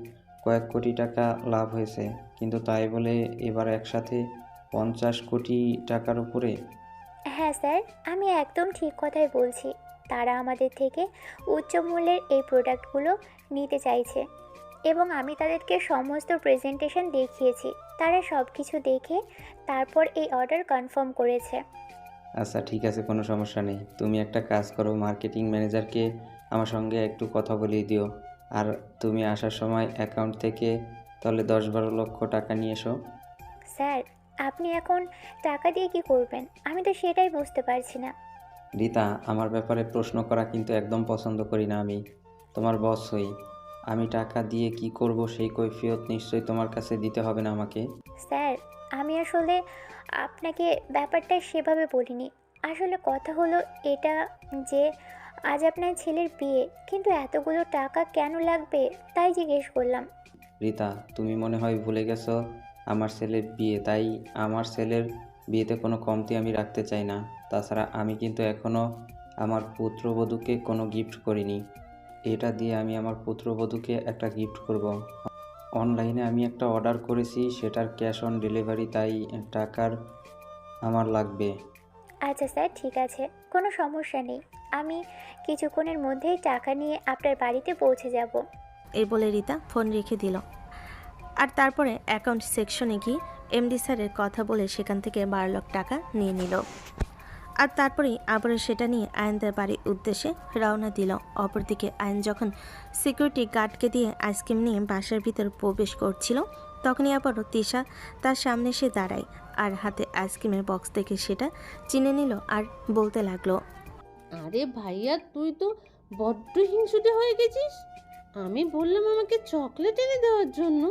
কয়েক কোটি টাকা লাভ হয়েছে, কিন্তু তাই বলে এবার একসাথে 50 কোটি টাকার উপরে। হ্যাঁ স্যার, আমি একদম ঠিক কথাই বলছি। তারা আমাদের থেকে উচ্চ মূল্যের এই প্রোডাক্টগুলো নিতে চাইছে এবং আমি তাদেরকে সমস্ত প্রেজেন্টেশন দেখিয়েছি। তারা সব কিছু দেখে তারপর এই অর্ডার কনফার্ম করেছে। আচ্ছা ঠিক আছে, কোনো সমস্যা নেই। তুমি একটা কাজ করো, মার্কেটিং ম্যানেজারকে আমার সঙ্গে একটু কথা বলিয়ে দিও। আর তুমি আসার সময় অ্যাকাউন্ট থেকে তাহলে 10-12 লক্ষ টাকা নিয়ে এসো। স্যার, আপনি এখন টাকা দিয়ে কি করবেন? আমি তো সেটাই বুঝতে পারছি না। রিতা, আমার ব্যাপারে প্রশ্ন করা কিন্তু একদম পছন্দ করি না। আমি তোমার বস হই, আমি টাকা দিয়ে কি করব সেই কৈফিয়ত নিশ্চয়ই তোমার কাছে দিতে হবে না আমাকে। স্যার, আমি আসলে আপনাকে ব্যাপারটা সেভাবে বলিনি। আসলে কথা হলো এটা যে আজ আপনার ছেলের বিয়ে, কিন্তু এতগুলো টাকা কেন লাগবে তাই জিজ্ঞেস করলাম। রিতা, তুমি মনে হয় ভুলে গেছো আমার ছেলের বিয়ে, তাই আমার ছেলের বিয়েতে কোনো কমতি আমি রাখতে চাই না। তাছাড়া আমি কিন্তু এখনও আমার পুত্রবধূকে কোনো গিফট করিনি। এটা দিয়ে আমি আমার পুত্রবধূকে একটা গিফট করব। অনলাইনে আমি একটা অর্ডার করেছি, সেটার ক্যাশ অন ডেলিভারি, তাই টাকার আমার লাগবে। আচ্ছা স্যার, ঠিক আছে, কোনো সমস্যা নেই। আমি কিছুক্ষণের মধ্যেই টাকা নিয়ে আপনার বাড়িতে পৌঁছে যাব। এই বলে রিতা ফোন রেখে দিল আর তারপরে অ্যাকাউন্ট সেকশনে গিয়ে এমডি স্যারের কথা বলে সেখান থেকে 12 লাখ টাকা নিয়ে নিল। আর তারপরেই আবারও সেটা নিয়ে আয়নদের বাড়ির উদ্দেশ্যে রওনা দিল। অপরদিকে আয়ন যখন সিকিউরিটি গার্ডকে দিয়ে আইসক্রিম নিয়ে বাসার ভিতর প্রবেশ করছিল তখনই আবারও তিশা তার সামনে এসে দাঁড়ায় আর হাতে আইসক্রিমের বক্স দেখে সেটা চিনে নিল আর বলতে লাগলো, আরে ভাইয়া, তুই তো বড্ড হিংসুটে হয়ে গেছিস। আমি বললাম আমাকে চকলেট এনে দেওয়ার জন্য,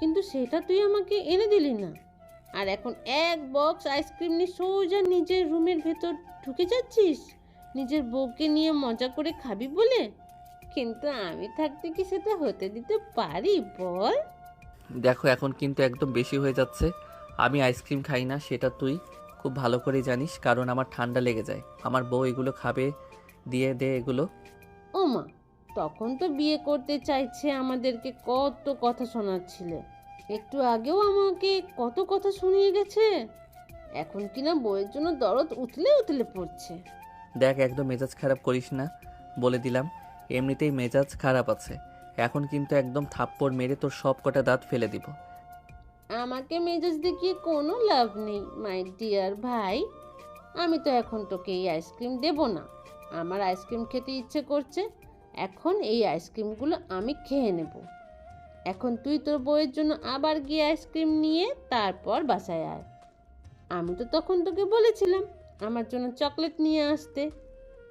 কিন্তু সেটা তুই আমাকে এনে দিলি না। আর এখন এক বক্স আইসক্রিম নিয়ে সোজা নিজের রুমের ভেতর ঢুকে যাচ্ছিস নিজের বউকে নিয়ে মজা করে খাবি বলে। কিন্তু আমি থাকতে কি সেটা হতে দিতে পারি বল? দেখো, এখন কিন্তু একদম বেশি হয়ে যাচ্ছে। আমি আইসক্রিম খাই না, সেটা তুই খুব ভালো করেই জানিস, কারণ আমার ঠান্ডা লেগে যায়। আমার বউ এগুলো খাবে, দিয়ে দে এগুলো। ও মা, তখন তো বিয়ে করতে চাইছে আমাদেরকে কত কথা শোনাচ্ছিলে, একটু আগেও আমাকে কত কথা শুনিয়ে গেছে। এখন কিনা বউয়ের জন্য দরদ উতলে উতলে পড়ছে। দেখ, একদম মেজাজ খারাপ করিস না, বলে দিলাম। এমনিতেই মেজাজ খারাপ আছে, এখন কিন্তু একদম থাপ্পড় মেরে তোর সব কটা দাঁত ফেলে দিব। আমাকে মেজাজ দেখিয়ে কোনো লাভ নেই মাই ডিয়ার ভাই। আমি তো এখন তোকে এই আইসক্রিম দেবো না। আমার আইসক্রিম খেতে ইচ্ছে করছে, এখন এই আইসক্রিমগুলো আমি খেয়ে নেব। এখন তুই তোর বউয়ের জন্য আবার গিয়ে আইসক্রিম নিয়ে তারপর বাসায় আয়। আমি তো তখন তোকে বলেছিলাম আমার জন্য চকলেট নিয়ে আসতে।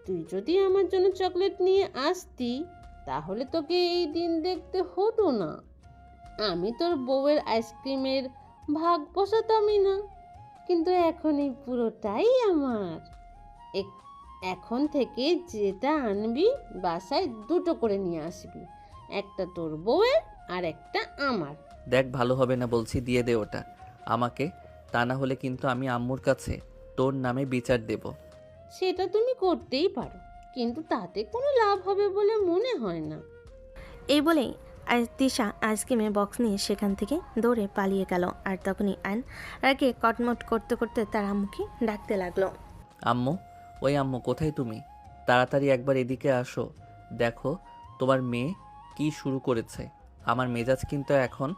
তুই যদি আমার জন্য চকলেট নিয়ে আসতি তাহলে তোকে এই দিন দেখতে হতো না। আমি তোর বউয়ের আইসক্রিমের ভাগ বসাতামই না, কিন্তু এখন এই পুরোটাই আমার। এখন থেকে যেটা আনবি বাসায় দুটো করে নিয়ে আসবি, একটা তোর বউয়ের আর একটা আমার। দেখ, ভালো হবে না বলছি, দিয়ে দে ওটা আমাকে, তা না হলে কিন্তু আমি আম্মুর কাছে তোর নামে বিচার দেব। সেটা তুমি করতেই পারো, কিন্তু তাতে কোনো লাভ হবে বলে মনে হয় না। এই বলেই তিশা আইসক্রিমের বক্স নিয়ে সেখান থেকে দৌড়ে পালিয়ে গেল। আর তখনই আয়ন রাগে কটমট করতে করতে তার আম্মুকে ডাকতে লাগলো। আম্মু, ওই আম্মু, কোথায় তুমি? তাড়াতাড়ি একবার এদিকে আসো। দেখো তোমার মেয়ে কি শুরু করেছে। আমার মেজাজ কিন্তু এখন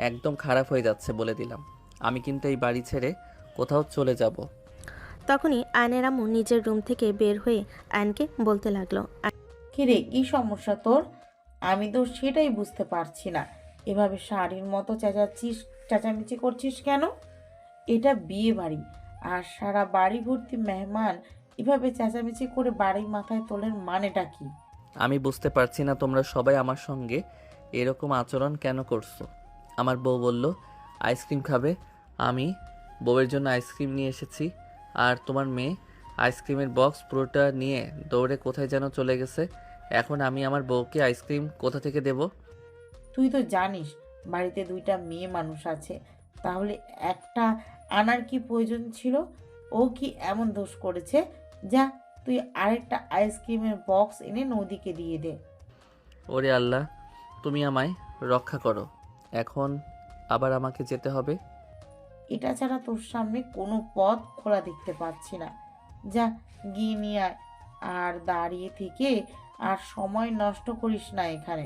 একদম খারাপ হয়ে যাচ্ছে বলে দিলাম। আমি কিন্তু এই বাড়ি ছেড়ে কোথাও চলে যাব। তখনই আয়নের আম্মু নিজের রুম থেকে বের হয়ে আয়নকে বলতে লাগলো। কিরে, কি সমস্যা তোর? আমি তো সেটাই বুঝতে পারছি না। এভাবে শাড়ির মতো চেঁচামেচি করছিস কেন? এটা বিয়ে বাড়ি, আর সারা বাড়ি ভর্তি মেহমান। এভাবে চেঁচামেচি করে বাড়ি মাথায় তোলের মানেটা কি? আমি বুঝতে পারছি না তোমরা সবাই আমার সঙ্গে এরকম আচরণ কেন করছো। আমার বউ বলল আইসক্রিম খাবে, আমি বউয়ের জন্য আইসক্রিম নিয়ে এসেছি, আর তোমার মেয়ে আইসক্রিমের বক্স পুরোটা নিয়ে দৌড়ে কোথায় যেন চলে গেছে। এখন আমি আমার বউকে আইসক্রিম কোথা থেকে দেব? তুই তো জানিস বাড়িতে দুইটা মেয়ে মানুষ আছে, তাহলে একটা আনার কি প্রয়োজন ছিল? ও কি এমন দোষ করেছে? যা, তুই আরেকটা আইসক্রিমের বক্স এনে নদীকে দিয়ে দে। ওরে আল্লাহ, তুমি আমায় রক্ষা করো। এখন আবার আমাকে যেতে হবে। এটা ছাড়া তোর সামনে কোনো পথ খোলা দেখতে পাচ্ছি না। যা, গিয়ে নিয়ে আয়। আর দাঁড়িয়ে থেকে আর সময় নষ্ট করিস না এখানে,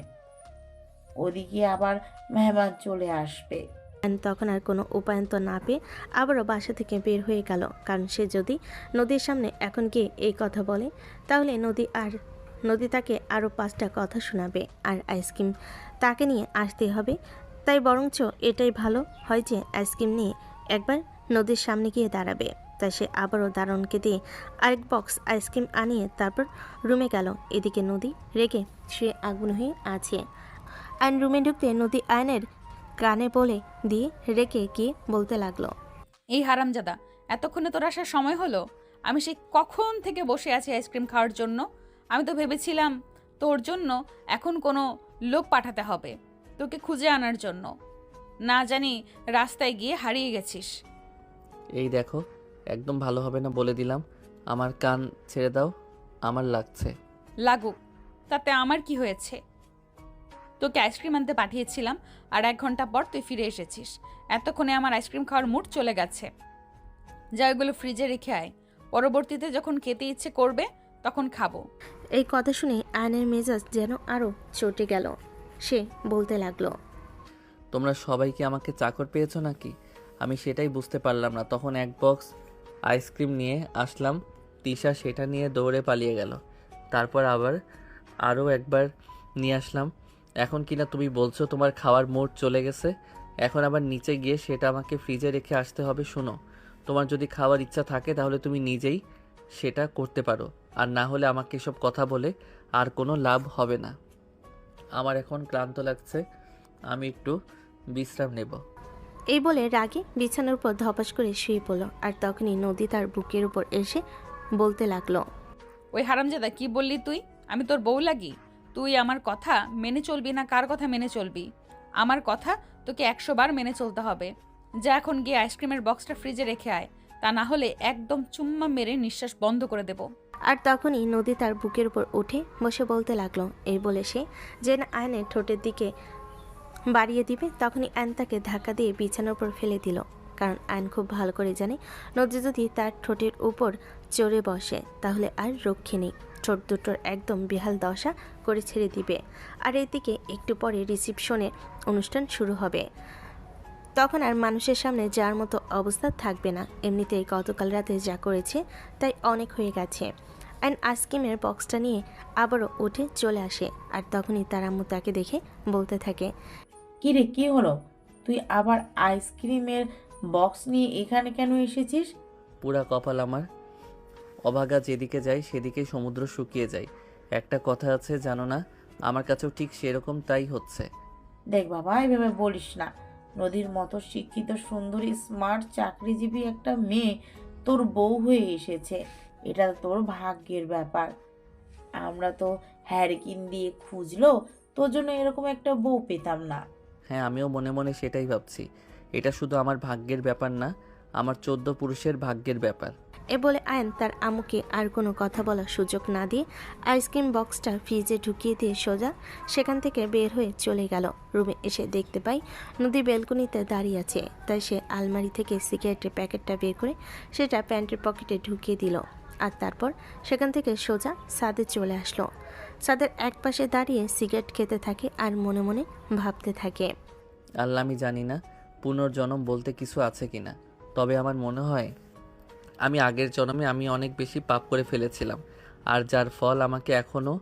ওদিকে আবার মেহমান চলে আসবে। আয়ন তখন আর কোনো উপায়ন্তর না পেয়ে আবারও বাসা থেকে বের হয়ে গেল। কারণ সে যদি নদীর সামনে এখন গিয়ে এই কথা বলে তাহলে নদী তাকে আরও 5টা কথা শোনাবে, আর আইসক্রিম তাকে নিয়ে আসতে হবে। তাই বরঞ্চ এটাই ভালো হয় যে আইসক্রিম নিয়ে একবার নদীর সামনে গিয়ে দাঁড়াবে। তাই সে আবারও দারোয়ানকে দিয়ে আরেক বক্স আইসক্রিম আনিয়ে তারপর রুমে গেল। এদিকে নদী রেগে সে আগুন হয়ে আছে। আয়ন রুমে ঢুকতে নদী আয়নের কানে বলে দিয়ে রেখে গিয়ে বলতে লাগলো। এই হারামজাদা, এতক্ষণে তোর আসার সময় হলো? আমি সেই কখন থেকে বসে আছি আইসক্রিম খাওয়ার জন্য। আমি তো ভেবেছিলাম তোর জন্য এখন কোনো লোক পাঠাতে হবে তোকে খুঁজে আনার জন্য। না জানি রাস্তায় গিয়ে হারিয়ে গেছিস। এই দেখো, একদম ভালো হবে না বলে দিলাম। আমার কান ছেড়ে দাও, আমার লাগছে। লাগুক, তাতে আমার কি হয়েছে? তোকে আইসক্রিম আনতে পাঠিয়েছিলাম, আর 1 ঘন্টা পর তুই ফিরে এসেছিস। এতক্ষণে আমার আইসক্রিম খাওয়ার মুড চলে গেছে। যা, ওগুলো ফ্রিজে রেখে আয়, পরবর্তীতে যখন খেতে ইচ্ছে করবে তখন খাবো। এই কথা শুনে আয়নের মেজাজ যেন আরও চটে গেল। সে বলতে লাগলো। তোমরা সবাই কি আমাকে চাকর পেয়েছো নাকি? আমি সেটাই বুঝতে পারলাম না। তখন এক বক্স আইসক্রিম নিয়ে আসলাম, তিশা সেটা নিয়ে দৌড়ে পালিয়ে গেল। তারপর আবার আরও একবার নিয়ে আসলাম। এখন কিনা তুমি বলছো তোমার খাওয়ার মুড চলে গেছে। এখন আবার নিচে গিয়ে সেটা আমাকে ফ্রিজে রেখে আসতে হবে। শোনো, তোমার যদি খাওয়ার ইচ্ছা থাকে তাহলে তুমি নিজেই সেটা করতে পারো, আর না হলে আমাকে এসব কথা বলে আর কোনো লাভ হবে না। আমার এখন ক্লান্ত লাগছে, আমি একটু বিশ্রাম নেব। এই বলে রাগে বিছানার উপর ধপাস করে শুয়ে পড়ল। আর তখনই নদী তার বুকের উপর এসে বলতে লাগলো। ওই হারামজাদা, কি বললি তুই? আমি তোর বউ লাগি? তুই আমার কথা মেনে চলবি না কার কথা মেনে চলবি? আমার কথা তোকে 100 বার মেনে চলতে হবে। যা, এখন গিয়ে আইসক্রিমের বক্সটা ফ্রিজে রেখে আয়, তা না হলে একদম চুম্মা মেরে নিঃশ্বাস বন্ধ করে দেব। আর তখনই নদী তার বুকের উপর উঠে বসে বলতে লাগলো। এই বলে সে যেন আয়নের ঠোঁটের দিকে বাড়িয়ে দিবে, তখনই আয়ন তাকে ধাক্কা দিয়ে বিছানার উপর ফেলে দিল। কারণ আয়ন খুব ভালো করে জানে নদী যদি তার ঠোঁটের উপর চড়ে বসে তাহলে আর রক্ষে নেই, ঠোঁট দুটোর একদম বেহাল দশা করে ছেড়ে দিবে। আর এদিকে একটু পরে রিসেপশনের অনুষ্ঠান শুরু হবে। তখন আর মানুষের সামনে যার মতো অবস্থা থাকবে না। এমনিতেই গতকাল রাতে যা করেছে তাই অনেক হয়ে গেছে। অ্যান্ড আইসক্রিমের বক্সটা নিয়ে আবারও উঠে চলে আসে, আর তখনই তার আম্মু তাকে দেখে বলতে থাকে, কি রে, কি হলো? তুই আবার আইসক্রিমের বক্স নিয়ে এখানে কেন এসেছিস? পুরা কপাল আমার, অভাগা যেদিকে যায় সেদিকেই সমুদ্র শুকিয়ে যায়। একটা কথা আছে জানো না, আমার কাছেও ঠিক সেরকম তাই হচ্ছে। দেখ বাবা, এভাবে বলিস না। নদীর মতো শিক্ষিত, সুন্দরী, স্মার্ট, চাকরিজীবী একটা মেয়ে তোর বউ হয়ে এসেছে। এটা তোর ভাগ্যের ব্যাপার। আমরা তো হ্যারিকিন দিয়ে খুঁজলো তোর জন্য এরকম একটা বউ পেতাম না। হ্যাঁ, আমিও মনে মনে সেটাই ভাবছি। এটা শুধু আমার ভাগ্যের ব্যাপার না, আমার 14 পুরুষের ভাগ্যের ব্যাপার। এ বলে আয়ন তার আম্মুকে আর কোনো কথা বলার সুযোগ না দিয়ে আইসক্রিম বক্সটা ফ্রিজে ঢুকিয়ে দিয়ে সোজা সেখান থেকে বের হয়ে চলে গেল। রুমে এসে দেখতে পাই নদী ব্যালকনিতে দাঁড়িয়ে আছে। তাই সে আলমারি থেকে সিগারেটের প্যাকেটটা বের করে সেটা প্যান্টের পকেটে ঢুকিয়ে দিল, আর তারপর সেখান থেকে সোজা ছাদে চলে আসলো। ছাদের এক পাশে দাঁড়িয়ে সিগারেট খেতে থাকে আর মনে মনে ভাবতে থাকে, আল্লাহ, আমি জানি না পুনর্জন্ম বলতে কিছু আছে কিনা, তবে আমার মনে হয় আমি আগের জন্মে আমি অনেক বেশি পাপ করে ফেলেছিলাম, আর যার ফল আমাকে এখনও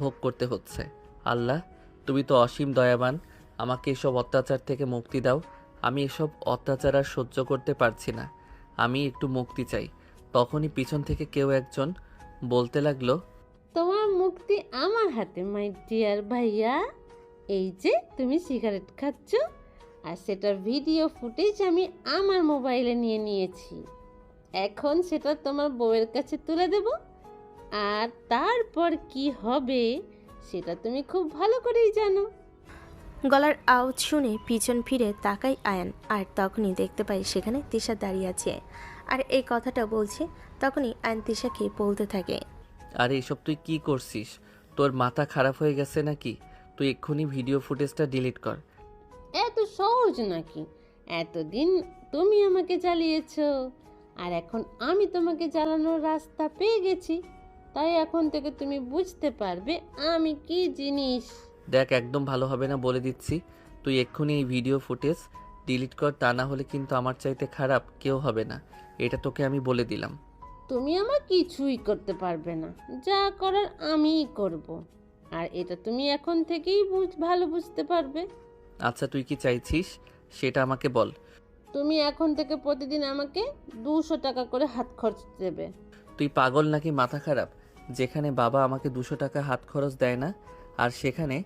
ভোগ করতে হচ্ছে। আল্লাহ, তুমি তো অসীম দয়াবান, আমাকে এসব অত্যাচার থেকে মুক্তি দাও। আমি এসব অত্যাচার আর সহ্য করতে পারছি না, আমি একটু মুক্তি চাই। তখনই পিছন থেকে কেউ একজন বলতে লাগলো, তোমার মুক্তি আমার হাতে মাই ডিয়ার ভাইয়া। এই যে তুমি সিগারেট খাচ্ছ, আর সেটার ভিডিও ফুটেজ আমি আমার মোবাইলে নিয়ে নিয়েছি। এখন সেটা তোমার বউয়ের কাছে তুলে দেব, আর তারপর কি হবে সেটা তুমি খুব ভালো করেই জানো। গলার আওয়াজ শুনে পিছন ফিরে তাকাই আয়ান, আর তখনই দেখতে পাই সেখানে তিশা দাঁড়িয়ে আছে আর এই কথাটা বলছে। তখনই আয়ান তিশাকে বলতে থাকে, আরে এসব তুই কি করছিস? তোর মাথা খারাপ হয়ে গেছে নাকি? তুই এক্ষুনি ভিডিও ফুটেজটা ডিলিট কর। এত সহজ নাকি? এতদিন তুমি আমাকে জ্বালিয়েছো, আর এখন আমি তোমাকে জ্বালানোর রাস্তা পেয়ে গেছি। তাই এখন থেকে তুমি বুঝতে পারবে আমি কি জিনিস। দেখ, একদম ভালো হবে না বলে দিচ্ছি। তুই এক্ষুনি এই ভিডিও ফুটেজ ডিলিট কর, তা না হলে কিন্তু আমার চাইতে খারাপ কেউ হবে না, এটা তোকে আমি বলে দিলাম। তুমি আমার কিছুই করতে পারবে না, যা করার আমিই করব। আর এটা তুমি এখন থেকেই ভালো বুঝতে পারবে। আচ্ছা, তুই কি চাইছিস সেটা আমাকে বল। তুমি এখন থেকে প্রতিদিন আমাকে 200 টাকা করে হাত খরচ দেবে। তুই পাগল নাকি মাথা খারাপ? যেখানে বাবা আমাকে 200 টাকা হাত খরচ দেয় না, আর সেখানে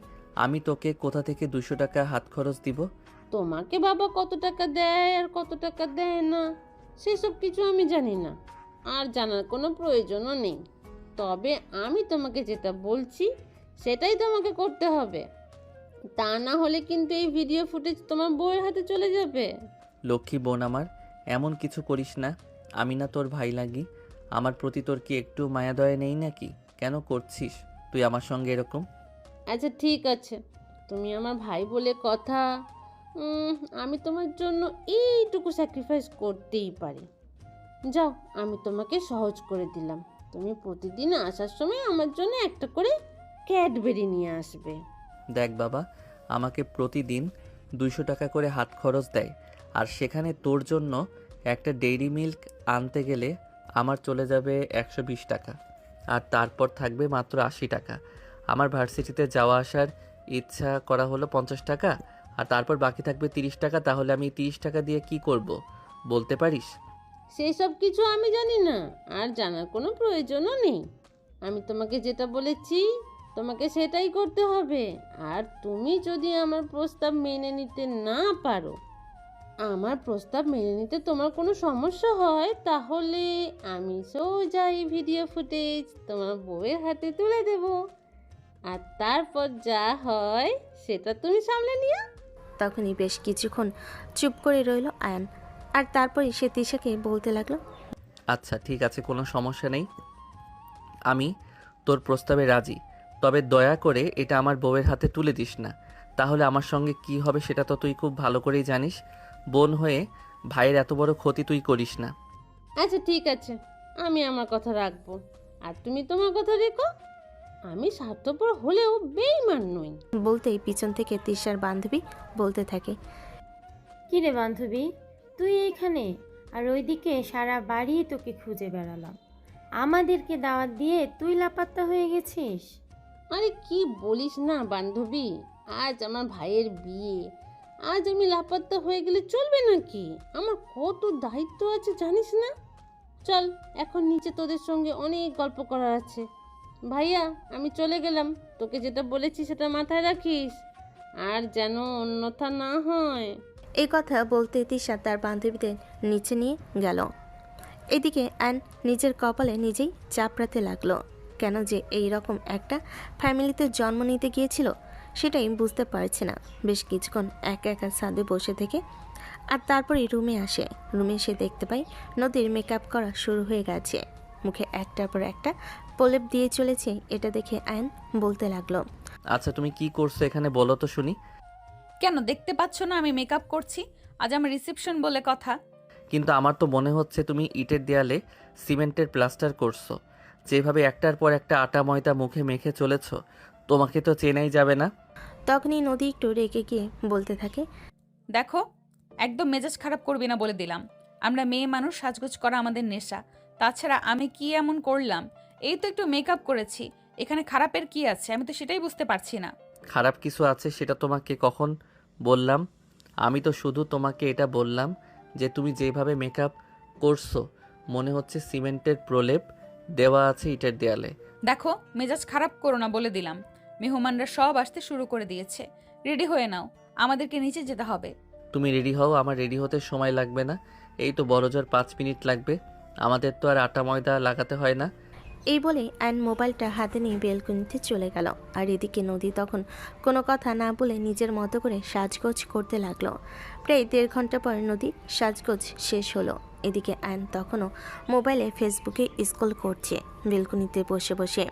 আমি তোকে কোথা থেকে 200 টাকা হাত খরচ দিব? তোমাকে বাবা কত টাকা দেয় আর কত টাকা দেয় না সেসব কিছু আমি জানি না, আর জানার কোনো প্রয়োজনও নেই। তবে আমি তোমাকে যেটা বলছি সেটাই তোমাকে করতে হবে, তা না হলে কিন্তু এই ভিডিও ফুটেজ তোমার বউয়ের হাতে চলে যাবে। লক্ষ্মী বোন আমার, এমন কিছু করিস না। আমি না তোর ভাই লাগি, আমার প্রতি তোর কি একটু মায়া দয়া নেই নাকি? কেন করছিস তুই আমার সঙ্গে এরকম? আচ্ছা ঠিক আছে, তুমি আমার ভাই বলে কথা। আমি তোমার জন্য এইটুকু স্যাক্রিফাইস করতেই পারি। যাও, আমি তোমাকে সহজ করে দিলাম। তুমি প্রতিদিন আসার সময় আমার জন্য একটা করে ক্যাডবেরি নিয়ে আসবে। দেখ বাবা, আমাকে প্রতিদিন 200 টাকা করে হাত খরচ দেয়, আর সেখানে তোর জন্য একটা ডেইরি মিল্ক আনতে গেলে আমার চলে যাবে 120 টাকা, আর তারপর থাকবে মাত্র 80 টাকা। আমার ভার্সিটিতে যাওয়া আসার ইচ্ছা করা হলো 50 টাকা, আর তারপর বাকি থাকবে 30 টাকা। তাহলে আমি 30 টাকা দিয়ে কি করব বলতে পারিস? সেই সব কিছু আমি জানি না, আর জানার কোনো প্রয়োজনও নেই। আমি তোমাকে যেটা বলেছি তোমাকে সেটাই করতে হবে। আর তুমি যদি আমার প্রস্তাব মেনে নিতে না পারো, আমার প্রস্তাব মেনে নিতে তোমার কোনো সমস্যা হয়, তাহলে আমি সোজা এই ভিডিও ফুটেজ তোমার বউয়ের হাতে তুলে দেব, আর তারপর যা হয় সেটা তুমি সামলে নিও। তখনই বেশ কিছুক্ষণ চুপ করে রইল আয়ান, আর তারপরে সে তিশাকে বলতে লাগলো, আচ্ছা ঠিক আছে, কোনো সমস্যা নেই, আমি তোর প্রস্তাবে রাজি। তবে দয়া করে এটা আমার বউয়ের হাতে তুলে দিস না, তাহলে আমার সঙ্গে কি হবে সেটা তো তুই খুব ভালো করেই জানিস। বোন হয়ে ভাইয়ের এত বড় ক্ষতি তুই করিস না। আচ্ছা ঠিক আছে, আমি আমার কথা রাখবো, আর তুমি তোমার কথা রেখো। আমি স্বার্থপর হলেও বেঈমান নই। বলতেই পিছন থেকে তিশার বান্ধবী বলতে থাকে, কিরে বান্ধবী, তুই এইখানে? আর ওইদিকে সারা বাড়ি তোকে খুঁজে বেড়ালাম। আমাদেরকে দাওয়াত দিয়ে তুই লাপাত্তা হয়ে গেছিস। আরে কি বলিস না বান্ধবী, আজ আমার ভাইয়ের বিয়ে। আজ আমি লাপাত্তা হয়ে গেলে চলবে নাকি? আমার কত দায়িত্ব আছে জানিস না। চল এখন নিচে, তোদের সঙ্গে অনেক গল্প করার আছে। ভাইয়া আমি চলে গেলাম, তোকে যেটা বলেছি সেটা মাথায় রাখিস, আর যেন অন্যথা না হয়। এই কথা বলতে তিশা তার বান্ধবীদের নিচে নিয়ে গেল। এদিকে অ্যান নিজের কপালে নিজেই চাপড়াতে লাগলো। কেন যে এই রকম একটা ফ্যামিলিতে জন্ম নিতে গিয়েছিল সেটাই বুঝতে পারছে না। বেশ কিছুক্ষণ একা একা ছাদে বসে থেকে আর তারপরে রুমে আসে। রুমে এসে দেখতে পাই নদীর মেকআপ করা শুরু হয়ে গেছে। মুখে একটার পর একটা প্রলেপ দিয়ে চলেছে। এটা দেখে অ্যান বলতে লাগলো, আচ্ছা তুমি কি করছো এখানে বলো তো শুনি। কেন দেখতে পাচ্ছ না আমি মেকআপ করছি? আজ আমার রিসেপশন বলে কথা। কিন্তু আমার তো মনে হচ্ছে তুমি ইটের দেয়ালে সিমেন্টের প্লাস্টার করছো। যেভাবে একটার পর একটা আটা ময়দা মুখে মেখে চলেছ, তোমাকে তো চেনাই যাবে না। তখনই নদী একটু রেগে গিয়ে বলতে থাকে, দেখো, একদম মেজাজ খারাপ করবি না বলে দিলাম। আমরা মেয়ে মানুষ, সাজগোজ করা আমাদের নেশা। তাছাড়া আমি কি এমন করলাম? এই তো একটু মেকআপ করেছি, এখানে খারাপের কি আছে? আমি তো সেটাই বুঝতে পারছি না। খারাপ কিছু আছে সেটা তোমাকে কখন বললাম? আমি তো শুধু তোমাকে এটা বললাম যে তুমি যেভাবে মেকআপ করছো মনে হচ্ছে সিমেন্টের প্রলেপ দেওয়া আছে ইটের দেয়ালে। দেখো, মেজাজ খারাপ করো না বলে দিলাম। মেহমানরা সব আসতে শুরু করে দিয়েছে। রেডি হয়ে নাও, আমাদেরকে নিচে যেতে হবে। তুমি রেডি হও, আমার রেডি হতে সময় লাগবে না। এই তো বড়জোর 5 মিনিট লাগবে। আমাদের তো আর আটা ময়দা লাগাতে হয় না। এই বলে অ্যান মোবাইলটা হাতে নিয়ে বেলকনিতে চলে গেল। আর এদিকে নদী তখন কোনো কথা না বলে নিজের মতো করে সাজগোজ করতে লাগলো। প্রায় 1.5 ঘন্টা পর নদীর সাজগোজ শেষ হলো। এদিকে অ্যান তখনও মোবাইলে ফেসবুকে স্ক্রল করছে বেলকনিতে বসে বসে।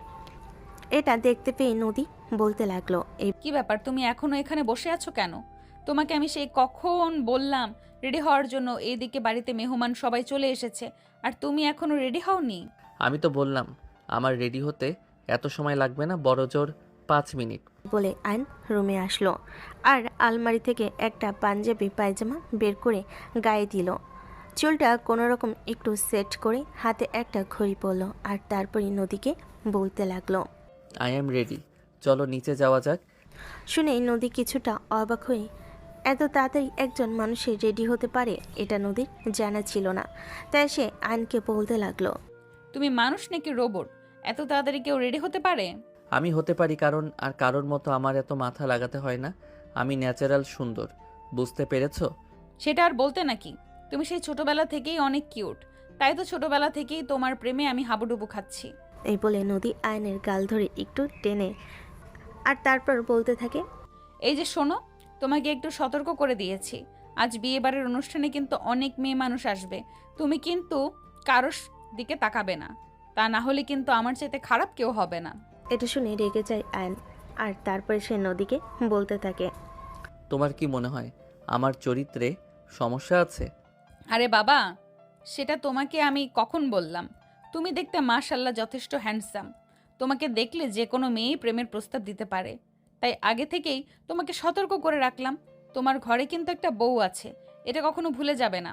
এটা দেখতে পেয়ে নদী বলতে লাগলো, এই কি ব্যাপার, তুমি এখনো এখানে বসে আছো কেন? তোমাকে আমি সেই কখন বললাম রেডি হওয়ার জন্য। এইদিকে বাড়িতে মেহমান সবাই চলে এসেছে, আর তুমি এখনো রেডি হওনি। আমি তো বললাম আমার রেডি হতে এত সময় লাগবে না, বড়জোর 5 মিনিট। বলে আইন রুমে আসলো আর আলমারি থেকে একটা পাঞ্জাবি পায়জামা বের করে গায়ে দিল। চুলটা কোনোরকম একটু সেট করে হাতে একটা ঘড়ি পরলো আর তারপরই নদীকে বলতে লাগলো, আই অ্যাম রেডি, চলো নিচে যাওয়া যাক। শুনে নদী কিছুটা অবাক হয়ে, এত তাড়াতাড়ি একজন মানুষের রেডি হতে পারে এটা নদীর জানা ছিল না। তাই সে আইনকে বলতে লাগলো, তুমি মানুষ নাকি রোবট? এত তাড়াতাড়ি কেউ রেডি হতে পারে? আমি হতে পারি, কারণ আর কারোর মতো আমার এত মাথা লাগাতে হয় না। আমি ন্যাচারাল সুন্দর, বুঝতে পেরেছো? সেটা আর বলতে নাকি, তুমি সেই ছোটবেলা থেকেই অনেক কিউট। তাই তো ছোটবেলা থেকেই তোমার প্রেমে আমি হাবুডুবু খাচ্ছি। এই বলে নদী আয়নের গাল ধরে একটু টেনে আর তারপর বলতে থাকে, এই যে শোনো, তোমাকে একটু সতর্ক করে দিয়েছি। আজ বিয়েবাড়ির অনুষ্ঠানে কিন্তু অনেক মেয়ে মানুষ আসবে। তুমি কিন্তু কারোর দিকে তাকাবে না, তা না হলে কিন্তু আমার চাইতে খারাপ কেউ হবে না। এটা শুনে রেগে যায় আয়ন আর তারপরে সে নদীকে বলতে থাকে, তোমার কি মনে হয় আমার চরিত্রে সমস্যা আছে? আরে বাবা, সেটা তোমাকে আমি কখন বললাম? তুমি দেখতে মাশাল্লাহ যথেষ্ট হ্যান্ডসাম। তোমাকে দেখলে যে কোনো মেয়েই প্রেমের প্রস্তাব দিতে পারে। তাই আগে থেকেই তোমাকে সতর্ক করে রাখলাম। তোমার ঘরে কিন্তু একটা বউ আছে, এটা কখনো ভুলে যাবে না।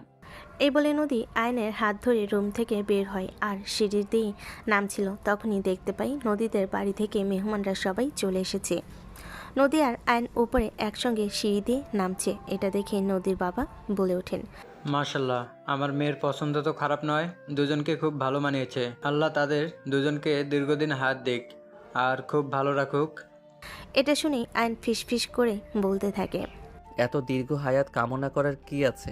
এই বলে নদী আয়নের হাত ধরে রুম থেকে বের হয় আর সিঁড়ির দিয়ে নামছিল। তখনই দেখতে পাই নদীদের বাড়ি থেকে মেহমানরা সবাই চলে এসেছে। নদী আর আয়ন উপরে একসঙ্গে সিঁড়ি দিয়ে নামছে। এটা দেখে নদীর বাবা বলে ওঠেন, মাশাল্লাহ, আমার মেয়ের পছন্দ তো খারাপ নয়, দুজনকে খুব ভালো মানিয়েছে। আল্লাহ তাদের দুজনকে দীর্ঘদিন হাত দিক আর খুব ভালো রাখুক। এটা শুনে আয়ন ফিসফিস করে বলতে থাকে, এত দীর্ঘ হায়াত কামনা করার কি আছে?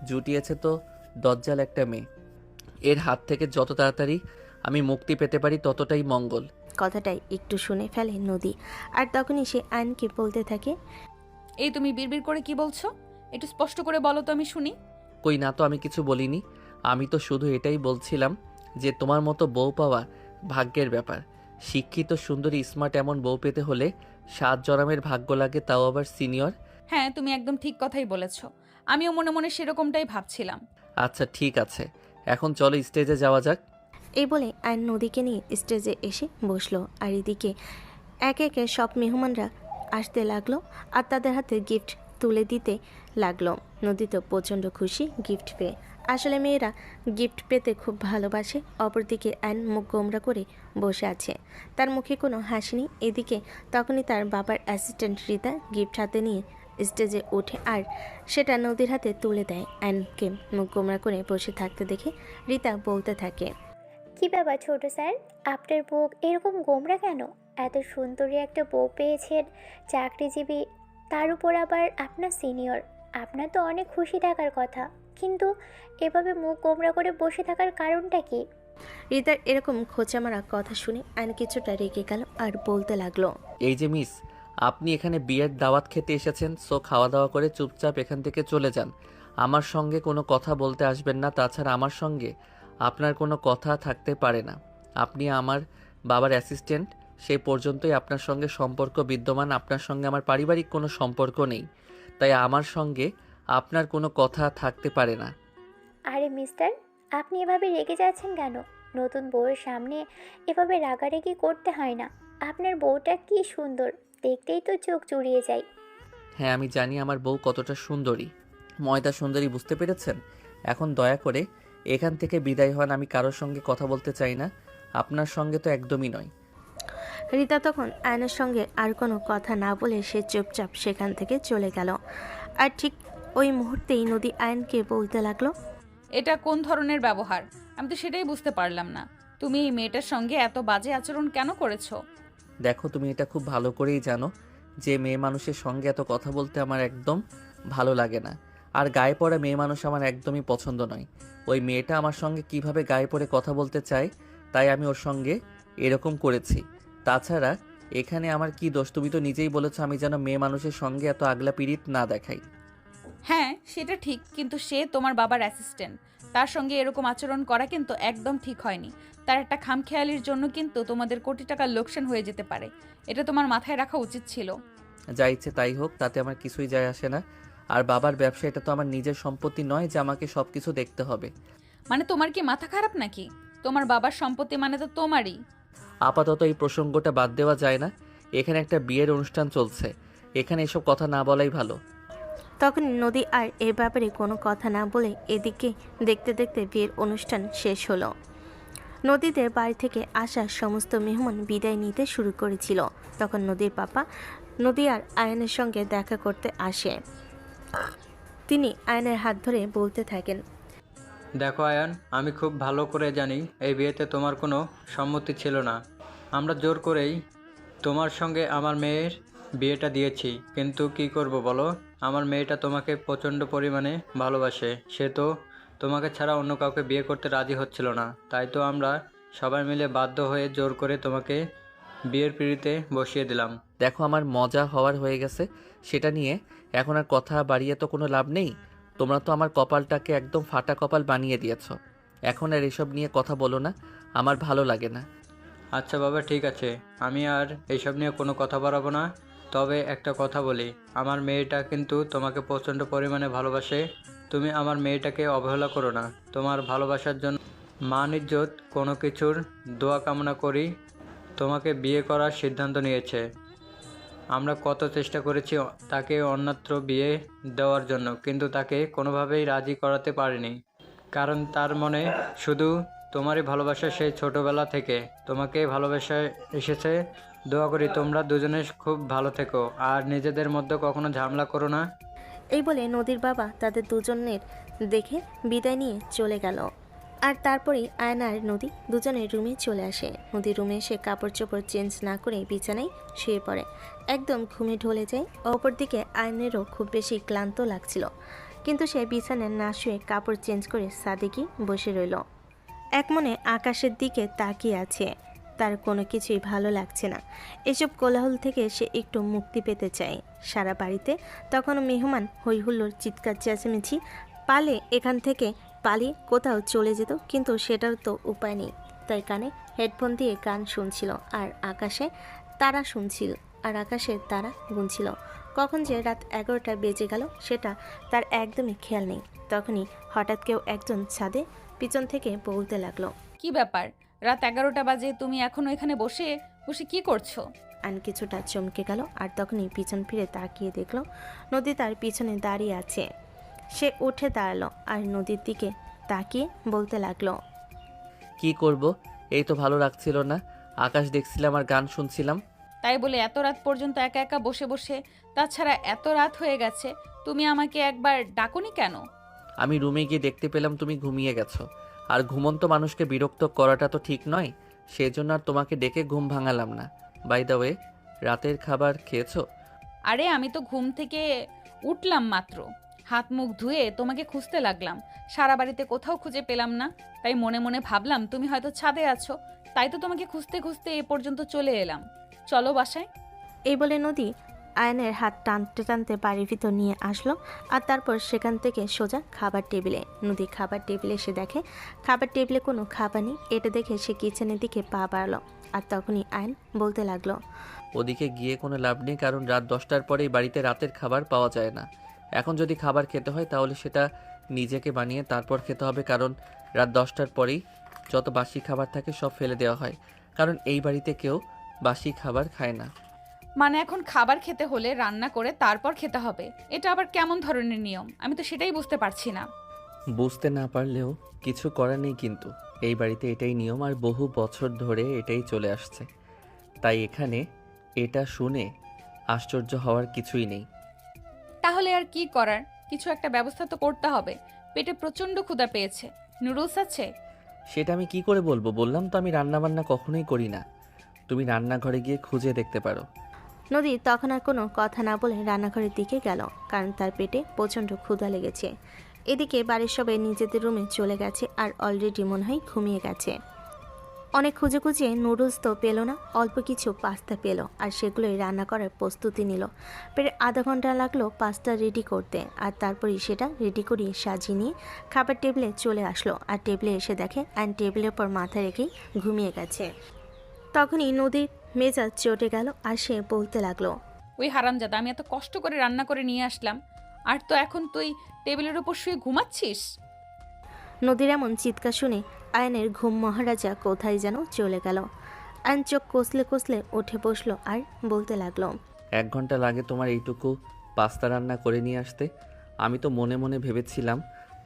জুটিয়েছে তো দজ্জাল একটা মেয়ে। এর হাত থেকে যত তাড়াতাড়ি আমি মুক্তি পেতে পারি ততটাই মঙ্গল। কথাটাই একটু শুনে ফেলে নদী আর তখনই সে আয়নকে বলতে থাকে, এই তুমি বিড়বিড় করে কি বলছো? একটু স্পষ্ট করে বলো তো আমি শুনি। কই না তো, আমি কিছু বলিনি। আমি তো শুধু এটাই বলছিলাম যে তোমার মতো বউ পাওয়া ভাগ্যের ব্যাপার। শিক্ষিত সুন্দরী স্মার্ট এমন বউ পেতে হলে 7 জনমের ভাগ্য লাগে, তাও আবার সিনিয়র। হ্যাঁ, তুমি একদম ঠিক কথাই বলেছো। আমিও মনে মনে সেরকমটাই ভাবছিলাম। আচ্ছা ঠিক আছে, এখন চলো স্টেজে যাওয়া যাক। এই বলে আয়ন নদীকে নিয়ে স্টেজে এসে বসলো। আর এদিকে একে একে সব মেহমানরা আসতে লাগলো আর তাদের হাতে গিফট তুলে দিতে লাগলো। নদী তো প্রচণ্ড খুশি গিফট পেয়ে। আসলে মেয়েরা গিফট পেতে খুব ভালোবাসে। অপরদিকে আয়ন মুখ গোমরা করে বসে আছে, তার মুখে কোনো হাসি নেই। এদিকে তখনই তার বাবার অ্যাসিস্ট্যান্ট রিতা গিফট হাতে নিয়ে স্টেজে ওঠে আর সেটা নদীর হাতে তুলে দেয়। আয়নকে মুখ গোমরা করে বসে থাকতে দেখে রিতা বলতে থাকে, কি ব্যাপার ছোট স্যার, আপনার বউ এরকম গোমরা কেন? এত সুন্দরী একটা বউ পেয়েছেন, চাকরিজীবী, তার উপর আবার আপনার সিনিয়র। আপনার তো অনেক খুশি থাকার কথা, কিন্তু এভাবে মুখ গোমরা করে বসে থাকার কারণটা কি? রিতার এরকম খোঁচা মারা কথা শুনে আয়ন কিছুটা রেগে গেল আর বলতে লাগলো, এই যে মিস, আপনি এখানে বিয়ের দাওয়াত খেতে এসেছেন, সো খাওয়া দাওয়া করে চুপচাপ এখান থেকে চলে যান। আমার সঙ্গে কোনো কথা বলতে আসবেন না। তাছাড়া আমার সঙ্গে আপনার কোনো কথা থাকতে পারে না। আপনি আমার বাবার অ্যাসিস্ট্যান্ট, সেই পর্যন্তই আপনার সঙ্গে সম্পর্ক বিদ্যমান। আপনার সঙ্গে আমার পারিবারিক কোনো সম্পর্ক নেই, তাই আমার সঙ্গে আপনার কোনো কথা থাকতে পারে না। আরে মিস্টার, আপনি এভাবে রেগে যাচ্ছেন কেন? নতুন বউয়ের সামনে এভাবে রাগারাগি করতে হয় না। আপনার বউটা কি সুন্দর, দেখতেই তো চোখ জুড়িয়ে যায়। হ্যাঁ, আমি জানি আমার বউ কতটা সুন্দরী, ময়দা সুন্দরী, বুঝতে পেরেছেন? এখন দয়া করে এখান থেকে বিদায় হন। আমি কারোর সঙ্গে কথা বলতে চাই না, আপনার সঙ্গে তো একদমই নয়। রিতা তখন আয়নের সঙ্গে আর কোনো কথা না বলে সে চুপচাপ সেখান থেকে চলে গেল। আর ঠিক ওই মুহূর্তেই নদী আয়নকে বলতে লাগলো, এটা কোন ধরনের ব্যবহার? আমি তো সেটাই বুঝতে পারলাম না। তুমি এই মেয়েটার সঙ্গে এত বাজে আচরণ কেন করেছো? দেখো, তুমি এটা খুব ভালো করেই জানো যে মেয়ে মানুষের সঙ্গে এত কথা বলতে আমার একদম ভালো লাগে না। আর গায়ে পড়া মেয়ে মানুষ আমার একদমই পছন্দ নয়। ওই মেয়েটা আমার সঙ্গে কিভাবে গায়ে পড়ে কথা বলতে চায়, তাই আমি ওর সঙ্গে এরকম করেছি। তাছাড়া এখানে আমার কি দোষ? তুমি তো নিজেই বলেছো আমি যেন মেয়ে মানুষের সঙ্গে এত আগলা পিরিত না দেখাই। হ্যাঁ, সেটা ঠিক, কিন্তু সে তোমার বাবার অ্যাসিস্ট্যান্ট। তার সঙ্গে এরকম আচরণ করা কিন্তু একদম ঠিক হয়নি। তার একটা খামখেয়ালির জন্য কিন্তু তোমাদের কোটি টাকার লোকসান হয়ে যেতে পারে। এটা তোমার মাথায় রাখা উচিত ছিল। যা ইচ্ছে তাই হোক, তাতে আমার কিছুই যায় আসে না। আর বাবার ব্যবসা, এটা তো আমার নিজের সম্পত্তি নয় যে আমাকে সব কিছু দেখতে হবে। মানে তোমার কি মাথা খারাপ নাকি? তোমার বাবার সম্পত্তি মানে তো তোমারই। আপাতত এই প্রসঙ্গটা বাদ দেওয়া যায় না। এখানে একটা বিয়ের অনুষ্ঠান চলছে, এখানে এসব কথা না বলাই ভালো। তখন নদী আর এ ব্যাপারে কোনো কথা না বলে এদিকে দেখতে দেখতে বিয়ের অনুষ্ঠান শেষ হলো। নদীদের বাড়ি থেকে আসা সমস্ত মেহমান বিদায় নিতে শুরু করেছিল। তখন নদীর পাপা নদী আর আয়নের সঙ্গে দেখা করতে আসে। তিনি আয়নের হাত ধরে বলতে থাকেন, দেখো আয়ান, আমি খুব ভালো করে জানি এই বিয়েতে তোমার কোনো সম্মতি ছিল না। আমরা জোর করেই তোমার সঙ্গে আমার মেয়ের বিয়েটা দিয়েছি, কিন্তু কি করব বলো? আমার মেয়েটা তোমাকে প্রচণ্ড পরিমাণে ভালোবাসে। সে তো তোমাকে ছাড়া অন্য কাউকে বিয়ে করতে রাজি হচ্ছিল না। তাই তো আমরা সবাই মিলে বাধ্য হয়ে জোর করে তোমাকে বিয়ের পিঁড়িতে বসিয়ে দিলাম। দেখো, আমার মজা হওয়ার হয়ে গেছে, সেটা নিয়ে এখন আর কথা বাড়িয়ে তো কোনো লাভ নেই। তোমরা তো আমার কপালটাকে একদম ফাটা কপাল বানিয়ে দিয়েছো। এখন আর এসব নিয়ে কথা বলো না, আমার ভালো লাগে না। আচ্ছা বাবা, ঠিক আছে, আমি আর এইসব নিয়ে কোনো কথা বাড়াবো না। তবে একটা কথা বলি, আমার মেয়েটা কিন্তু তোমাকে প্রচণ্ড পরিমাণে ভালোবাসে। তুমি আমার মেয়েটাকে অবহেলা করো না। তোমার ভালোবাসার জন্য মান ইজ্জত কোনো কিছুর দোয়া কামনা করি তোমাকে বিয়ে করার সিদ্ধান্ত নিয়েছে। আমরা কত চেষ্টা করেছি তাকে অন্যত্র বিয়ে দেওয়ার জন্য, কিন্তু তাকে কোনোভাবেই রাজি করাতে পারিনি। কারণ তার মনে শুধু তোমারই ভালোবাসা। সেই ছোটোবেলা থেকে তোমাকে ভালোবাসা এসেছে। দোয়া করি তোমরা দুজনে খুব ভালো থেকো আর নিজেদের মধ্যে কখনো ঝামেলা করো না। এই বলে নদীর বাবা তাদের দুজনের দেখে বিদায় নিয়ে চলে গেল। আর তারপরেই আয়ন আর নদী দুজনের রুমে চলে আসে। নদীর রুমে এসে কাপড় চোপড় চেঞ্জ না করে বিছানায় শুয়ে পড়ে, একদম ঘুমে ঢলে যায়। অপরদিকে আয়নেরও খুব বেশি ক্লান্ত লাগছিল, কিন্তু সে বিছানায় না শুয়ে কাপড় চেঞ্জ করে সাদেকি বসে রইল। এক মনে আকাশের দিকে তাকিয়ে আছে। তার কোনো কিছুই ভালো লাগছে না। এসব কোলাহল থেকে সে একটু মুক্তি পেতে চায়। সারা বাড়িতে তখনও মেহমান হইহুল্লোড়, চিৎকার চেঁচামেচি। পালে এখান থেকে পালিয়ে কোথাও চলে যেত, কিন্তু সেটাও তো উপায় নেই। তাই কানে হেডফোন দিয়ে গান শুনছিল আর আকাশে তারা গুনছিল। কখন যে রাত 11টা বেজে গেল সেটা তার একদমই খেয়াল নেই। তখনই হঠাৎ কেউ একজন ছাদে পিছন থেকে বলতে লাগলো, কি ব্যাপার? রাত 11টা বাজে, তুমি এখনো এখানে বসে বসে কি করছো? আয়ন কিছুটা চমকে গেল আর তখনই পিছন ফিরে তাকিয়ে দেখল নদী তার পিছনে দাঁড়িয়ে আছে। সে উঠে দাঁড়ালো আর নদীর দিকে তাকিয়ে বলতে লাগলো, কি করব? এই তো ভালো লাগছিল না, আকাশ দেখছিলাম আর গান শুনছিলাম। তাই বলে এত রাত পর্যন্ত একা একা বসে বসে, তাছাড়া এত রাত হয়ে গেছে, তুমি আমাকে একবার ডাকোনি কেন? আমি রুমে গিয়ে দেখতে পেলাম তুমি ঘুমিয়ে গেছো, আর ঘুমন্ত মানুষকে বিরক্ত করাটা তো ঠিক নয়, সেজন্য আর তোমাকে ডেকে ঘুম ভাঙালাম না। বাই দ্য ওয়ে, রাতের খাবার খেয়েছো? আরে আমি তো ঘুম থেকে উঠলাম মাত্র, হাত মুখ ধুয়ে তোমাকে খুঁজতে লাগলাম, সারা বাড়িতে কোথাও খুঁজে পেলাম না, তাই মনে মনে ভাবলাম তুমি হয়তো ছাদে আছো, তাই তো তোমাকে খুঁজতে খুঁজতে এ পর্যন্ত চলে এলাম। চলো বাসায়। এই বলে নদী আয়নের হাত টানতে টানতে বাড়ির ভিতর নিয়ে আসলো আর তারপর সেখান থেকে সোজা খাবার টেবিলে। নদী খাবার টেবিলে এসে দেখে খাবার টেবিলে কোনো খাবার নেই। এটা দেখে সে কিচেনের দিকে পা বাড়ালো আর তখনই আয়ন বলতে লাগলো, ওদিকে গিয়ে কোনো লাভ নেই, কারণ রাত 10টার পরেই বাড়িতে রাতের খাবার পাওয়া যায় না। এখন যদি খাবার খেতে হয় তাহলে সেটা নিজেকে বানিয়ে তারপর খেতে হবে, কারণ রাত 10টার পরেই যত বাসি খাবার থাকে সব ফেলে দেওয়া হয়, কারণ এই বাড়িতে কেউ বাসি খাবার খায় না। মানে এখন খাবার খেতে হলে রান্না করে তারপর খেতে হবে? এটা আবার কেমন ধরনের নিয়ম? আমি তো সেটাই বুঝতে পারছি না। বুঝতে না পারলেও কিছু করার নেই, কিন্তু এই বাড়িতে এটাই নিয়ম আর বহু বছর ধরে এটাই চলে আসছে, তাই এখানে এটা শুনে আশ্চর্য হওয়ার কিছুই নেই। তাহলে আর কি করার, কিছু একটা ব্যবস্থা তো করতে হবে। পেটে প্রচন্ড ক্ষুধা পেয়েছে, নুডলস আছে? সেটা আমি কি করে বলবো? বললাম তো আমি রান্নাবান্না কখনোই করি না, তুমি রান্নাঘরে গিয়ে খুঁজে দেখতে পারো। নদী তখন আর কোনো কথা না বলে রান্নাঘরের দিকে গেল, কারণ তার পেটে প্রচণ্ড ক্ষুধা লেগেছে। এদিকে বাড়ির সবাই নিজেদের রুমে চলে গেছে আর অলরেডি মনে হয় ঘুমিয়ে গেছে। অনেক খুঁজে খুঁজে নুডলস তো পেল না, অল্প কিছু পাস্তা পেল আর সেগুলোই রান্না করার প্রস্তুতি নিল। প্রায় আধা ঘন্টা লাগলো পাস্তা রেডি করতে, আর তারপরেই সেটা রেডি করিয়ে সাজিয়ে নিয়ে খাবার টেবিলে চলে আসলো আর টেবিলে এসে দেখে অ্যান্ড টেবিলের পর মাথা রেখেই ঘুমিয়ে গেছে। তখনই নদীর মেজাজ চটে গেল আর সে বলতে লাগলো, ওই হারামজাদা, আমি এত কষ্ট করে রান্না করে নিয়ে আসলাম, আর তো এখন তুই টেবিলের উপর শুয়ে ঘুমাচ্ছিস? নদীর এমন চিৎকার শুনে আয়নের ঘুম মহারাজা কোথায় যেন চলে গেল। আয়ন চোখ কষলে কষলে উঠে বসলো আর বলতে লাগলো, 1 ঘন্টা লাগে তোমার এইটুকু পাস্তা রান্না করে নিয়ে আসতে? আমি তো মনে মনে ভেবেছিলাম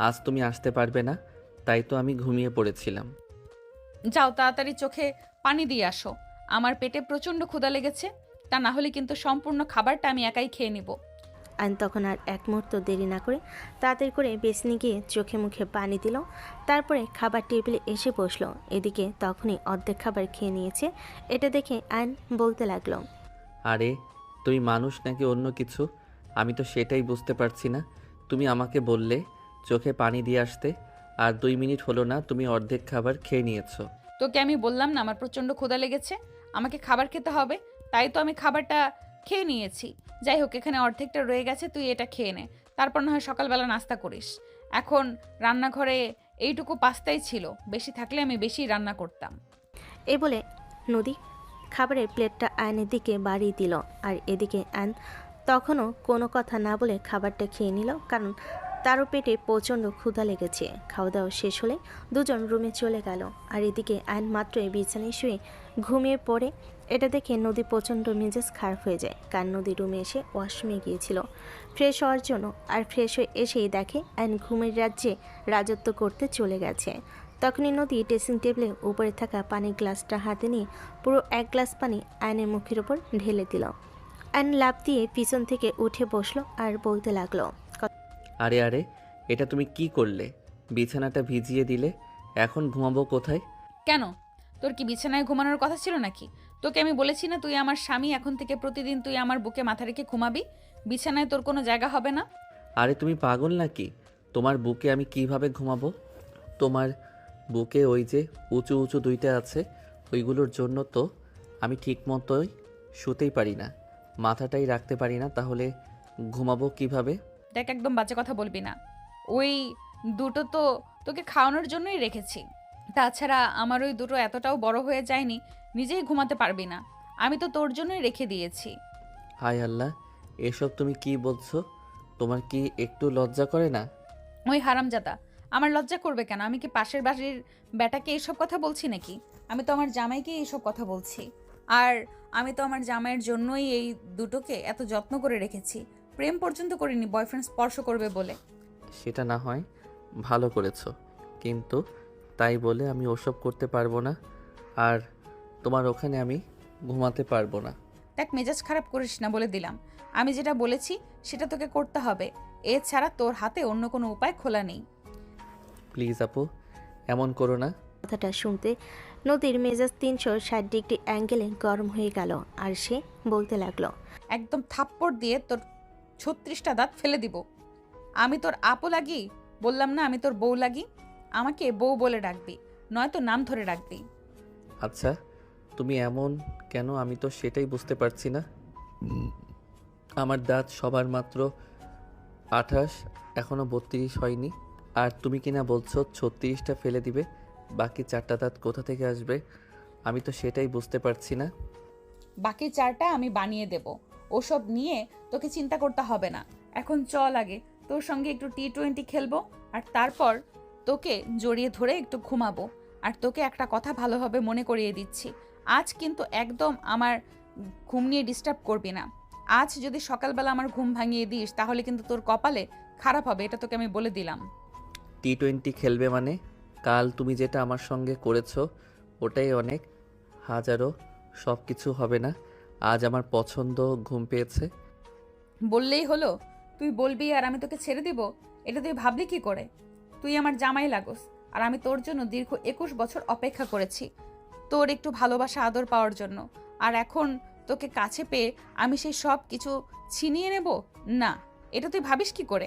আজ তুমি আসতে পারবে না, তাই তো আমি ঘুমিয়ে পড়েছিলাম। যাও তাড়াতাড়ি চোখে পানি দিয়ে আসো, আমার পেটে প্রচন্ড ক্ষুধা লেগেছে, তা না হলে কিন্তু সম্পূর্ণ খাবারটা আমি একাই খেয়ে নিব। আয়ন তখন আর এক মুহূর্ত দেরি না করে তাড়াতাড়ি করে বেসিনে গিয়ে চোখে মুখে পানি দিল, তারপরে খাবার টেবিলে এসে বসলো। এদিকে তখনই অর্ধেক খাবার খেয়ে নিয়েছে। এটা দেখে আয়ন বলতে লাগলো, আরে তুমি মানুষ নাকি অন্য কিছু, আমি তো সেটাই বুঝতে পারছি না। তুমি আমাকে বললে চোখে পানি দিয়ে আসতে, আর 2 মিনিট হলো না তুমি অর্ধেক খাবার খেয়ে নিয়েছো। তোকে আমি বললাম না আমার প্রচন্ড ক্ষুধা লেগেছে, আমাকে খাবার খেতে হবে, তাই তো আমি খাবারটা খেয়ে নিয়েছি। যাই হোক, এখানে অর্ধেকটা রয়ে গেছে, তুই এটা খেয়ে নে, তারপর না হয় সকালবেলা নাস্তা করিস। এখন রান্নাঘরে এইটুকু পাস্তাই ছিল, বেশি থাকলে আমি বেশি রান্না করতাম। এই বলে নদী খাবারের প্লেটটা আয়নের দিকে বাড়িয়ে দিল আর এদিকে আয়ন তখনও কোনো কথা না বলে খাবারটা খেয়ে নিল, কারণ তারও পেটে প্রচণ্ড ক্ষুধা লেগেছে। খাওয়া দাওয়া শেষ হলে দুজন রুমে চলে গেল আর এদিকে আয়ন মাত্রই বিছানায় শুয়ে ঘুমিয়ে পড়ে। এটা দেখে নদী প্রচণ্ড মেজাজ খারাপ হয়ে যায়, কারণ নদী রুমে এসে ওয়াশরুমে গিয়েছিল ফ্রেশ হওয়ার জন্য, আর ফ্রেশ হয়ে এসেই দেখে আয়ন ঘুমের রাজ্যে রাজত্ব করতে চলে গেছে। তখনই নদী ড্রেসিং টেবিলে উপরে থাকা পানির গ্লাসটা হাতে নিয়ে পুরো 1 গ্লাস পানি আয়নের মুখের ওপর ঢেলে দিল। আয়ন লাফ দিয়ে পিছন থেকে উঠে বসলো আর বলতে লাগলো, আরে আরে, এটা তুমি কি করলে? বিছানাটা ভিজিয়ে দিলে, এখন ঘুমাবো কোথায়? কেন, তোর কি বিছানায় ঘুমানোর কথা ছিল নাকি? তোকে আমি বলেছি না তুই আমার স্বামী, এখন থেকে প্রতিদিন তুই আমার বুকে মাথা রেখে ঘুমাবি, বিছানায় তোর কোনো জায়গা হবে না। আরে তুমি পাগল নাকি? তোমার বুকে আমি কিভাবে ঘুমাবো? তোমার বুকে ওই যে উঁচু উঁচু 2টা আছে, ওইগুলোর জন্য তো আমি ঠিক মতোই শুতেই পারি না, মাথাটাই রাখতে পারি না, তাহলে ঘুমাবো কিভাবে? দেখ, একদম বাজে কথা বলবি না, ওই দুটো তো তোকে খাওয়ানোর জন্যই রেখেছি, তাছাড়া আমার ওই দুটো এতটাও বড় হয়ে যায়নি, নিজেই ঘুমাতে পারবি না, আমি তো তোর জন্যই রেখে দিয়েছি। হায় আল্লাহ, এসব তুমি কি বলছো? তোমার কি একটু লজ্জা করে না? ওই হারামজাদা, আমার লজ্জা করবে কেন? আমি কি পাশের বাড়ির বেটাকে এইসব কথা বলছি নাকি? আমি তো আমার জামাইকে এইসব কথা বলছি। আর আমি তো আমার জামাইয়ের জন্যই এই দুটোকে এত যত্ন করে রেখেছি। প্রেম পর্যন্ত করিনি বয়ফ্রেন্ড স্পর্শ করবে বলে। সেটা না হয় ভালো করেছো, কিন্তু তাই বলে আমি ওসব করতে পারবো না, আর তোমার ওখানে আমি ঘুমাতে পারবো না। দেখ, মেজাজ খারাপ করিস না বলে দিলাম। আমি যেটা বলেছি সেটা তোকে করতে হবে। এছাড়া তোর হাতে অন্য কোনো উপায় খোলা নেই। প্লিজ আপু, এমন করো না। কথাটা শুনতে নদীর মেজাজ 360 ডিগ্রি অ্যাঙ্গেলে গরম হয়ে গেল আর সে বলতে লাগলো, একদম থাপ্পড় দিয়ে তোর 36টা দাঁত ফেলে দিব। আমি তোর আপু লাগি? বললাম না আমি তোর বউ লাগি? আমাকে বউ বলে ডাকবি, নয়তো নাম ধরে ডাকবি। আচ্ছা, তুমি এমন কেন আমি তো সেটাই বুঝতে পারছি না। আমার দাঁত সবার মাত্র 28, এখনো 32 হয়নি, আর তুমি কিনা বলছো 36টা ফেলে দিবে, বাকি 4টা দাঁত কোথা থেকে আসবে? আমি তো সেটাই বুঝতে পারছি না। বাকি 4টা আমি বানিয়ে দেব, ওসব নিয়ে তোকে চিন্তা করতে হবে না। এখন চল আগে তোর সঙ্গে একটু T20 খেলবো, আর তারপর তোকে জড়িয়ে ধরে একটু ঘুমাবো। আর তোকে একটা কথা ভালোভাবে মনে করিয়ে দিচ্ছি, আজ কিন্তু একদম আমার ঘুম নিয়ে ডিস্টার্ব করবি না। আজ যদি সকালবেলা আমার ঘুম ভাঙিয়ে দিস তাহলে কিন্তু তোর কপালে খারাপ হবে, এটা তোকে আমি বলে দিলাম। T20 খেলবে মানে? কাল তুমি যেটা আমার সঙ্গে করেছো ওটাই অনেক, হাজারো সব কিছু হবে না। আজ আমার পছন্দ ঘুম পেয়েছে। বললেই হলো? তুই বলবি আর আমি তোকে ছেড়ে দিব? এটা তুই ভাবলি কি করে? তুই আমার জামাই লাগোস, আর আমি তোর জন্য দীর্ঘ 21 বছর অপেক্ষা করেছি তোর একটু ভালোবাসা আদর পাওয়ার জন্য। আর এখন তোকে কাছে পেয়ে আমি সেই সব কিছু ছিনিয়ে নেব? না, এটা তুই ভাবিস কি করে?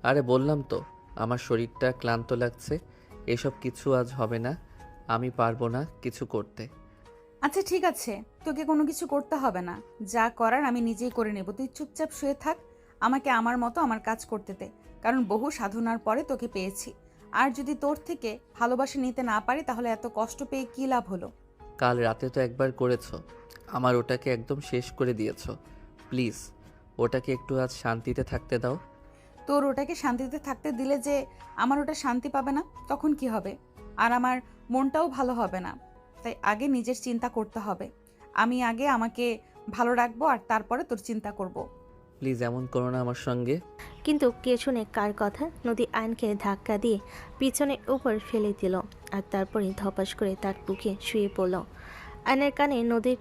আরে বললাম তো, আমার শরীরটা ক্লান্ত লাগছে, এসব কিছু আজ হবে না। আমি পারবো না কিছু করতে। আচ্ছা ঠিক আছে, তোকে কোনো কিছু করতে হবে না, যা করার আমি নিজেই করে নেব। তুই চুপচাপ শুয়ে থাক, আমাকে আমার মতো আমার কাজ করতে দে, কারণ বহু সাধনার পরে তোকে পেয়েছি। আর যদি তোর থেকে ভালোবাসা নিতে না পারি তাহলে এত কষ্ট পেয়ে কী লাভ হলো? কাল রাতে তো একবার করেছো, আমার ওটাকে একদম শেষ করে দিয়েছো। প্লিজ ওটাকে একটু আজ শান্তিতে থাকতে দাও। তোর ওটাকে শান্তিতে থাকতে দিলে যে আমার ওটা শান্তি পাবে না, তখন কি হবে? আর আমার মনটাও ভালো হবে না। তাই আগে নিজের চিন্তা করতে হবে। আমি আগে আমাকে ভালো রাখবো, আর তারপরে তোর চিন্তা করব। প্লিজ এমন করো না আমার সঙ্গে। কিন্তু কে শুনে কার কথা নদী আয়নকে ধাক্কা দিয়ে পিছনে উপর ফেলে দিল আর তারপরে ধপাস করে তার বুকে শুয়ে পড়ল। আয়নের কানে নদীর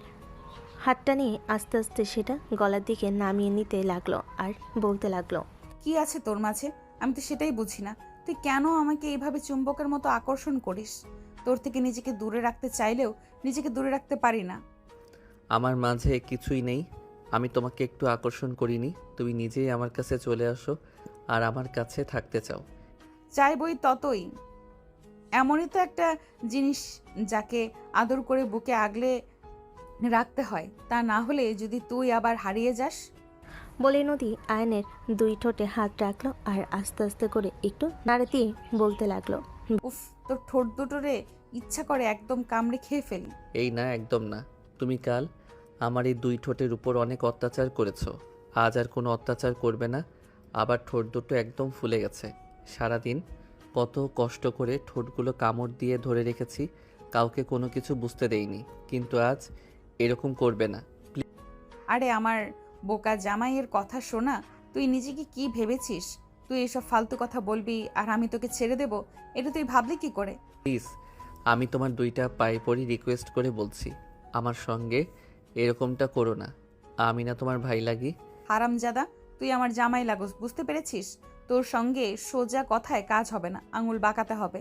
হাতটা নিয়ে আস্তে আস্তে সেটা গলার দিকে নামিয়ে নিতে লাগলো আর বলতে লাগলো, কি আছে তোর মাঝে? আমি তো সেটাই বুঝি না। তুই কেন আমাকে এইভাবে চুম্বকের মতো আকর্ষণ করিস? তোর থেকে নিজেকে দূরে রাখতে চাইলেও নিজেকে দূরে রাখতে পারি না। আমার মাঝে কিছুই নেই, আমি তোমাকে একটু আকর্ষণ করিনি, তুমি নিজেই আমার কাছে চলে আসো আর আমার কাছে থাকতে চাও। চাইবই ততই। এমনই তো একটা জিনিস যাকে আদর করে বুকে আগলে রাখতে হয়, তা না হলে যদি তুই আবার হারিয়ে যাস। বলে নদী আয়নের 2 ঠোঁটে হাত রাখলো আর আস্তে আস্তে করে একটু নাড়ে দিয়ে বলতে লাগলো, উফ, তোর ঠোঁট দুটো রে ইচ্ছা করে একদম কামড়ে খেয়ে ফেলি। এই না, একদম না। তুমি কাল আমার এই 2 ঠোঁটের উপর অনেক অত্যাচার করেছো, আজ আর কোনো অত্যাচার করবে না। আবার ঠোঁট দুটো একদম ফুলে গেছে। সারাদিন কত কষ্ট করে ঠোঁটগুলো কামড় দিয়ে ধরে রেখেছি, কাউকে কোনো কিছু বুঝতে দেইনি, কিন্তু আজ এরকম করবে না। আরে আমার বোকা জামাইয়ের কথা শোনা, তুই নিজেকে কি ভেবেছিস? তুই এসব ফালতু কথা বলবি আর আমি তোকে ছেড়ে দেব? এটা তুই ভাবলি কি করে? প্লিজ, আমি তোমার 2টা পায়ে পড়ি রিকোয়েস্ট করে বলছি, আমার সঙ্গে এরকমটা করো না। আমি না তোমার ভাই লাগি? হারামজাদা, তুই আমার জামাই লাগোস, বুঝতে পেরেছিস? তোর সঙ্গে সোজা কথায় কাজ হবে না, আঙুল বাঁকাতে হবে।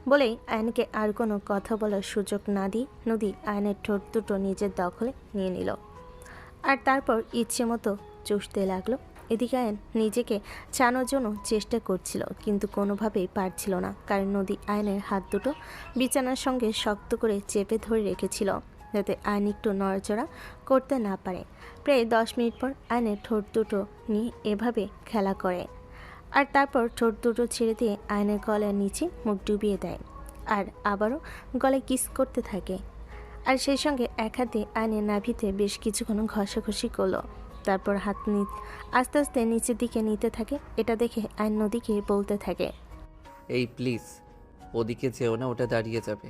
বলেই আয়নকে আর কোনো কথা বলার সুযোগ না দিয়ে নদী আয়নের ঠোঁট দুটো নিজের দখলে নিয়ে নিল আর তারপর ইচ্ছে মতো চুষতে লাগলো। এদিকে আয়ন নিজেকে ছাড়ানোর জন্য চেষ্টা করছিল, কিন্তু কোনোভাবেই পারছিল না, কারণ নদী আয়নের হাত দুটো বিছানার সঙ্গে শক্ত করে চেপে ধরে রেখেছিল যাতে আয়ন একটু নড়াচড়া করতে না পারে। প্রায় 10 মিনিট পর আয়নের ঠোঁট দুটো নিয়ে এভাবে খেলা করে আর তারপর ঠোঁট দুটো ছেড়ে দিয়ে আয়নের গলার নিচে মুখ ডুবিয়ে দেয় আর আবারও গলায় কিস করতে থাকে। আর সেই সঙ্গে এক হাতে আয়নের নাভিতে বেশ কিছুক্ষণ ঘষাঘষি করলো, তারপর হাত আস্তে আস্তে নিচের দিকে নিতে থাকে। এটা দেখে আয়ন নদীকে বলতে থাকে, এই প্লিজ ওদিকে যেও না, ওটা দাঁড়িয়ে যাবে।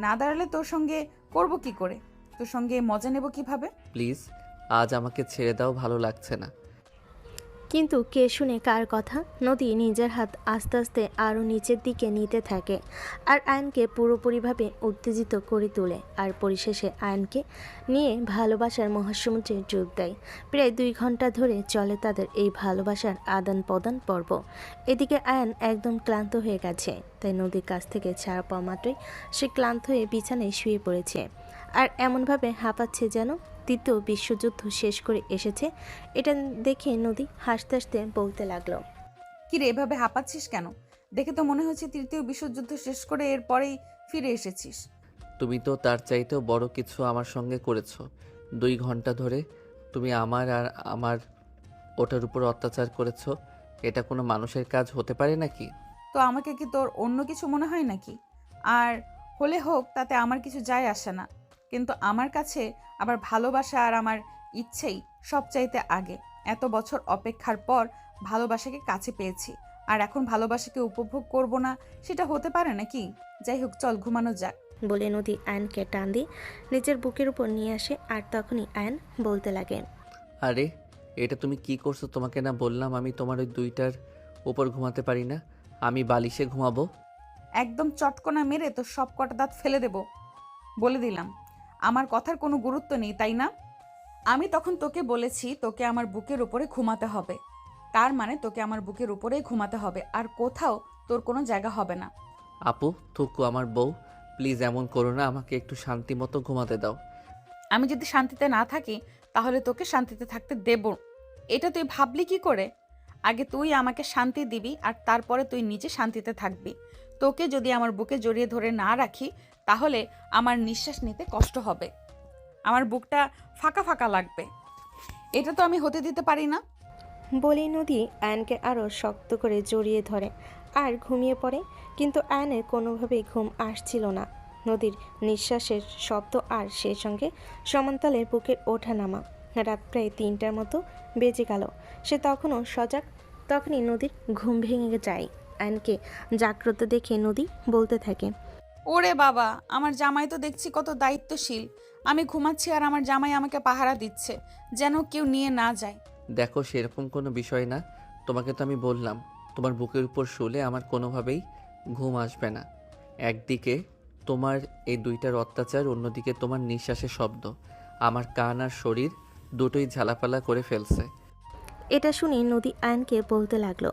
না দাঁড়ালে তোর সঙ্গে করব কি করে? তোর সঙ্গে মজা নেব কিভাবে? প্লিজ আজ আমাকে ছেড়ে দাও, ভালো লাগছে না। কিন্তু কে শুনে কার কথা? নদী নিজের হাত আস্তে আস্তে আরও নিচের দিকে নিতে থাকে আর আয়নকে পুরোপুরিভাবে উত্তেজিত করে তোলে আর পরিশেষে আয়নকে নিয়ে ভালোবাসার মহাসমুদ্রে ডুব দেয়। প্রায় 2 ঘন্টা ধরে চলে তাদের এই ভালোবাসার আদান প্রদান পর্ব। এদিকে আয়ন একদম ক্লান্ত হয়ে গেছে, তাই নদীর কাছ থেকে ছাড়া পাওয়া মাত্রই সে ক্লান্ত হয়ে বিছানায় শুয়ে পড়েছে আর এমনভাবে হাঁপাচ্ছে যেন তৃতীয় বিশ্বযুদ্ধ শেষ করে এসেছে। এটা দেখে নদী হাসতে হাসতে বলতে লাগলো, কি রে, এভাবে হাঁপাচ্ছিস কেন? দেখে তো মনে হচ্ছে তৃতীয় বিশ্বযুদ্ধ শেষ করে এরপরেই ফিরে এসেছিস। তুমি তো তার চাইতেও বড় কিছু আমার সঙ্গে করেছো। 2 ঘন্টা ধরে তুমি আমার আর আমার ওটার উপর অত্যাচার করেছো। এটা কোনো মানুষের কাজ হতে পারে নাকি? তো আমাকে কি তোর অন্য কিছু মনে হয় নাকি? আর হলে হোক, তাতে আমার কিছু যায় আসে না, কিন্তু আমার কাছে আবার ভালোবাসা আর আমার ইচ্ছেই সবচাইতে আগে। এত বছর অপেক্ষার পর ভালোবাসাকে কাছে পেয়েছি, আর এখন ভালোবাসাকে উপভোগ করব না, সেটা হতে পারে নাকি? যাই হোক, চল ঘুমানো যাক। বলে নদী আয়নকে টান দিয়ে নিজের বুকের উপর নিয়ে আসে আর তখনই আয়ন বলতে লাগে, আরে এটা তুমি কি করছো? তোমাকে না বললাম আমি তোমার ওই 2টার উপর ঘুমাতে পারি না, আমি বালিশে ঘুমাবো। একদম চটকনা মেরে তো সব কটা দাঁত ফেলে দেব, বলে দিলাম। আমার কথার কোনো গুরুত্ব নেই, তাই না? আমি তখন তোকে বলেছি তোকে আমার বুকের উপরে ঘুমাতে হবে, তার মানে তোকে আমার বুকের উপরেই ঘুমাতে হবে, আর কোথাও তোর কোনো জায়গা হবে না। আপু থুকু আমার বউ, প্লিজ এমন করো না, আমাকে একটু শান্তি মতো ঘুমাতে দাও। আমি যদি শান্তিতে না থাকি তাহলে তোকে শান্তিতে থাকতে দেব? এটা তুই ভাবলি কি করে? আগে তুই আমাকে শান্তি দিবি আর তারপরে তুই নিজে শান্তিতে থাকবি। তোকে যদি আমার বুকে জড়িয়ে ধরে না রাখি তাহলে আমার নিঃশ্বাস নিতে কষ্ট হবে, আমার বুকটা ফাঁকা ফাঁকা লাগবে। এটা তো আমি হতে দিতে পারি না। বলেই নদী আয়নকে আরও শক্ত করে জড়িয়ে ধরে আর ঘুমিয়ে পড়ে। কিন্তু আয়নের কোনোভাবেই ঘুম আসছিল না। নদীর নিঃশ্বাসের শব্দ আর সেই সঙ্গে সমান্তালে বুকের ওঠানামা। রাত প্রায় 3টার মতো বেজে গেল। সে তখনও সজাগ। তখনই নদীর ঘুম ভেঙে যায়। আয়নকে জাগ্রত দেখে নদী বলতে থাকে, ওরে বাবা, আমার জামাই তো দেখছি কত দায়িত্বশীল। আমি ঘুমাচ্ছি আর আমার জামাই আমাকে পাহারা দিচ্ছে, যেন কেউ নিয়ে না যায়। দেখো সেরকম কোনো বিষয় না, তোমাকে তো আমি বললাম তোমার বুকের উপর শুলে আমার কোনোভাবেই ঘুম আসবে না। একদিকে তোমার এই 2টার অত্যাচার, অন্যদিকে তোমার নিঃশ্বাসের শব্দ আমার কান আর শরীর দুটোই ঝালাপালা করে ফেলছে। এটা শুনে নদী আয়নকে বলতে লাগলো,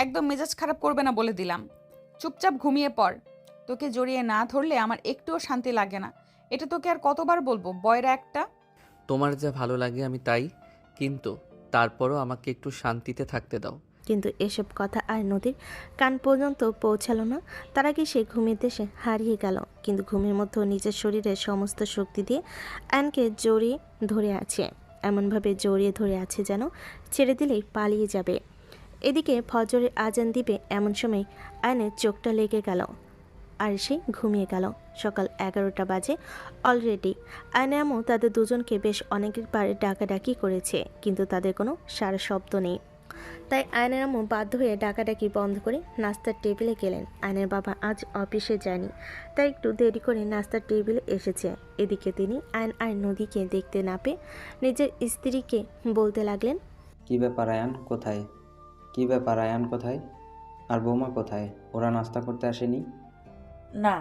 একদম মেজাজ খারাপ করবে না বলে দিলাম। চুপচাপ ঘুমিয়ে পড়। তোকে জড়িয়ে না ধরলে আমার একটুও শান্তি লাগে না। এটা তোকে আর কতবার বলবো, বয়রা একটা। তোমার যা ভালো লাগে আমি তাই, কিন্তু তারপরও আমাকে একটু শান্তিতে থাকতে দাও। কিন্তু এসব কথা আর নদীর কান পর্যন্ত পৌঁছালো না। তার আগে সে ঘুমের দেশে হারিয়ে গেল। কিন্তু ঘুমের মধ্যেও নিজের শরীরের সমস্ত শক্তি দিয়ে আয়নকে জড়িয়ে ধরে আছে, এমনভাবে জড়িয়ে ধরে আছে যেন ছেড়ে দিলেই পালিয়ে যাবে। এদিকে ফজরের আজান দিবে এমন সময় আয়নের চোখটা লেগে গেল আর সে ঘুমিয়ে গেল। সকাল 11টা বাজে অলরেডি। আয়না আম্মু তাদের দুজনকে বেশ অনেকবার ডাকাডাকি করেছে, কিন্তু তাদের কোনো সারা শব্দ নেই। তাই আয়নের আম্মু বাধ্য হয়ে ডাকাডাকি বন্ধ করে নাস্তার টেবিলে গেলেন। আয়নের বাবা আজ অফিসে যায়নি, তাই একটু দেরি করে নাস্তার টেবিলে এসেছে। এদিকে তিনি আয়ন আর নদীকে দেখতে না পেয়ে নিজের স্ত্রীকে বলতে লাগলেন, কি ব্যাপার আয়ান কোথায়? কি ব্যাপার আয়ান কোথায়? আর বৌমা কোথায়? ওরা নাস্তা করতে আসেনি? না,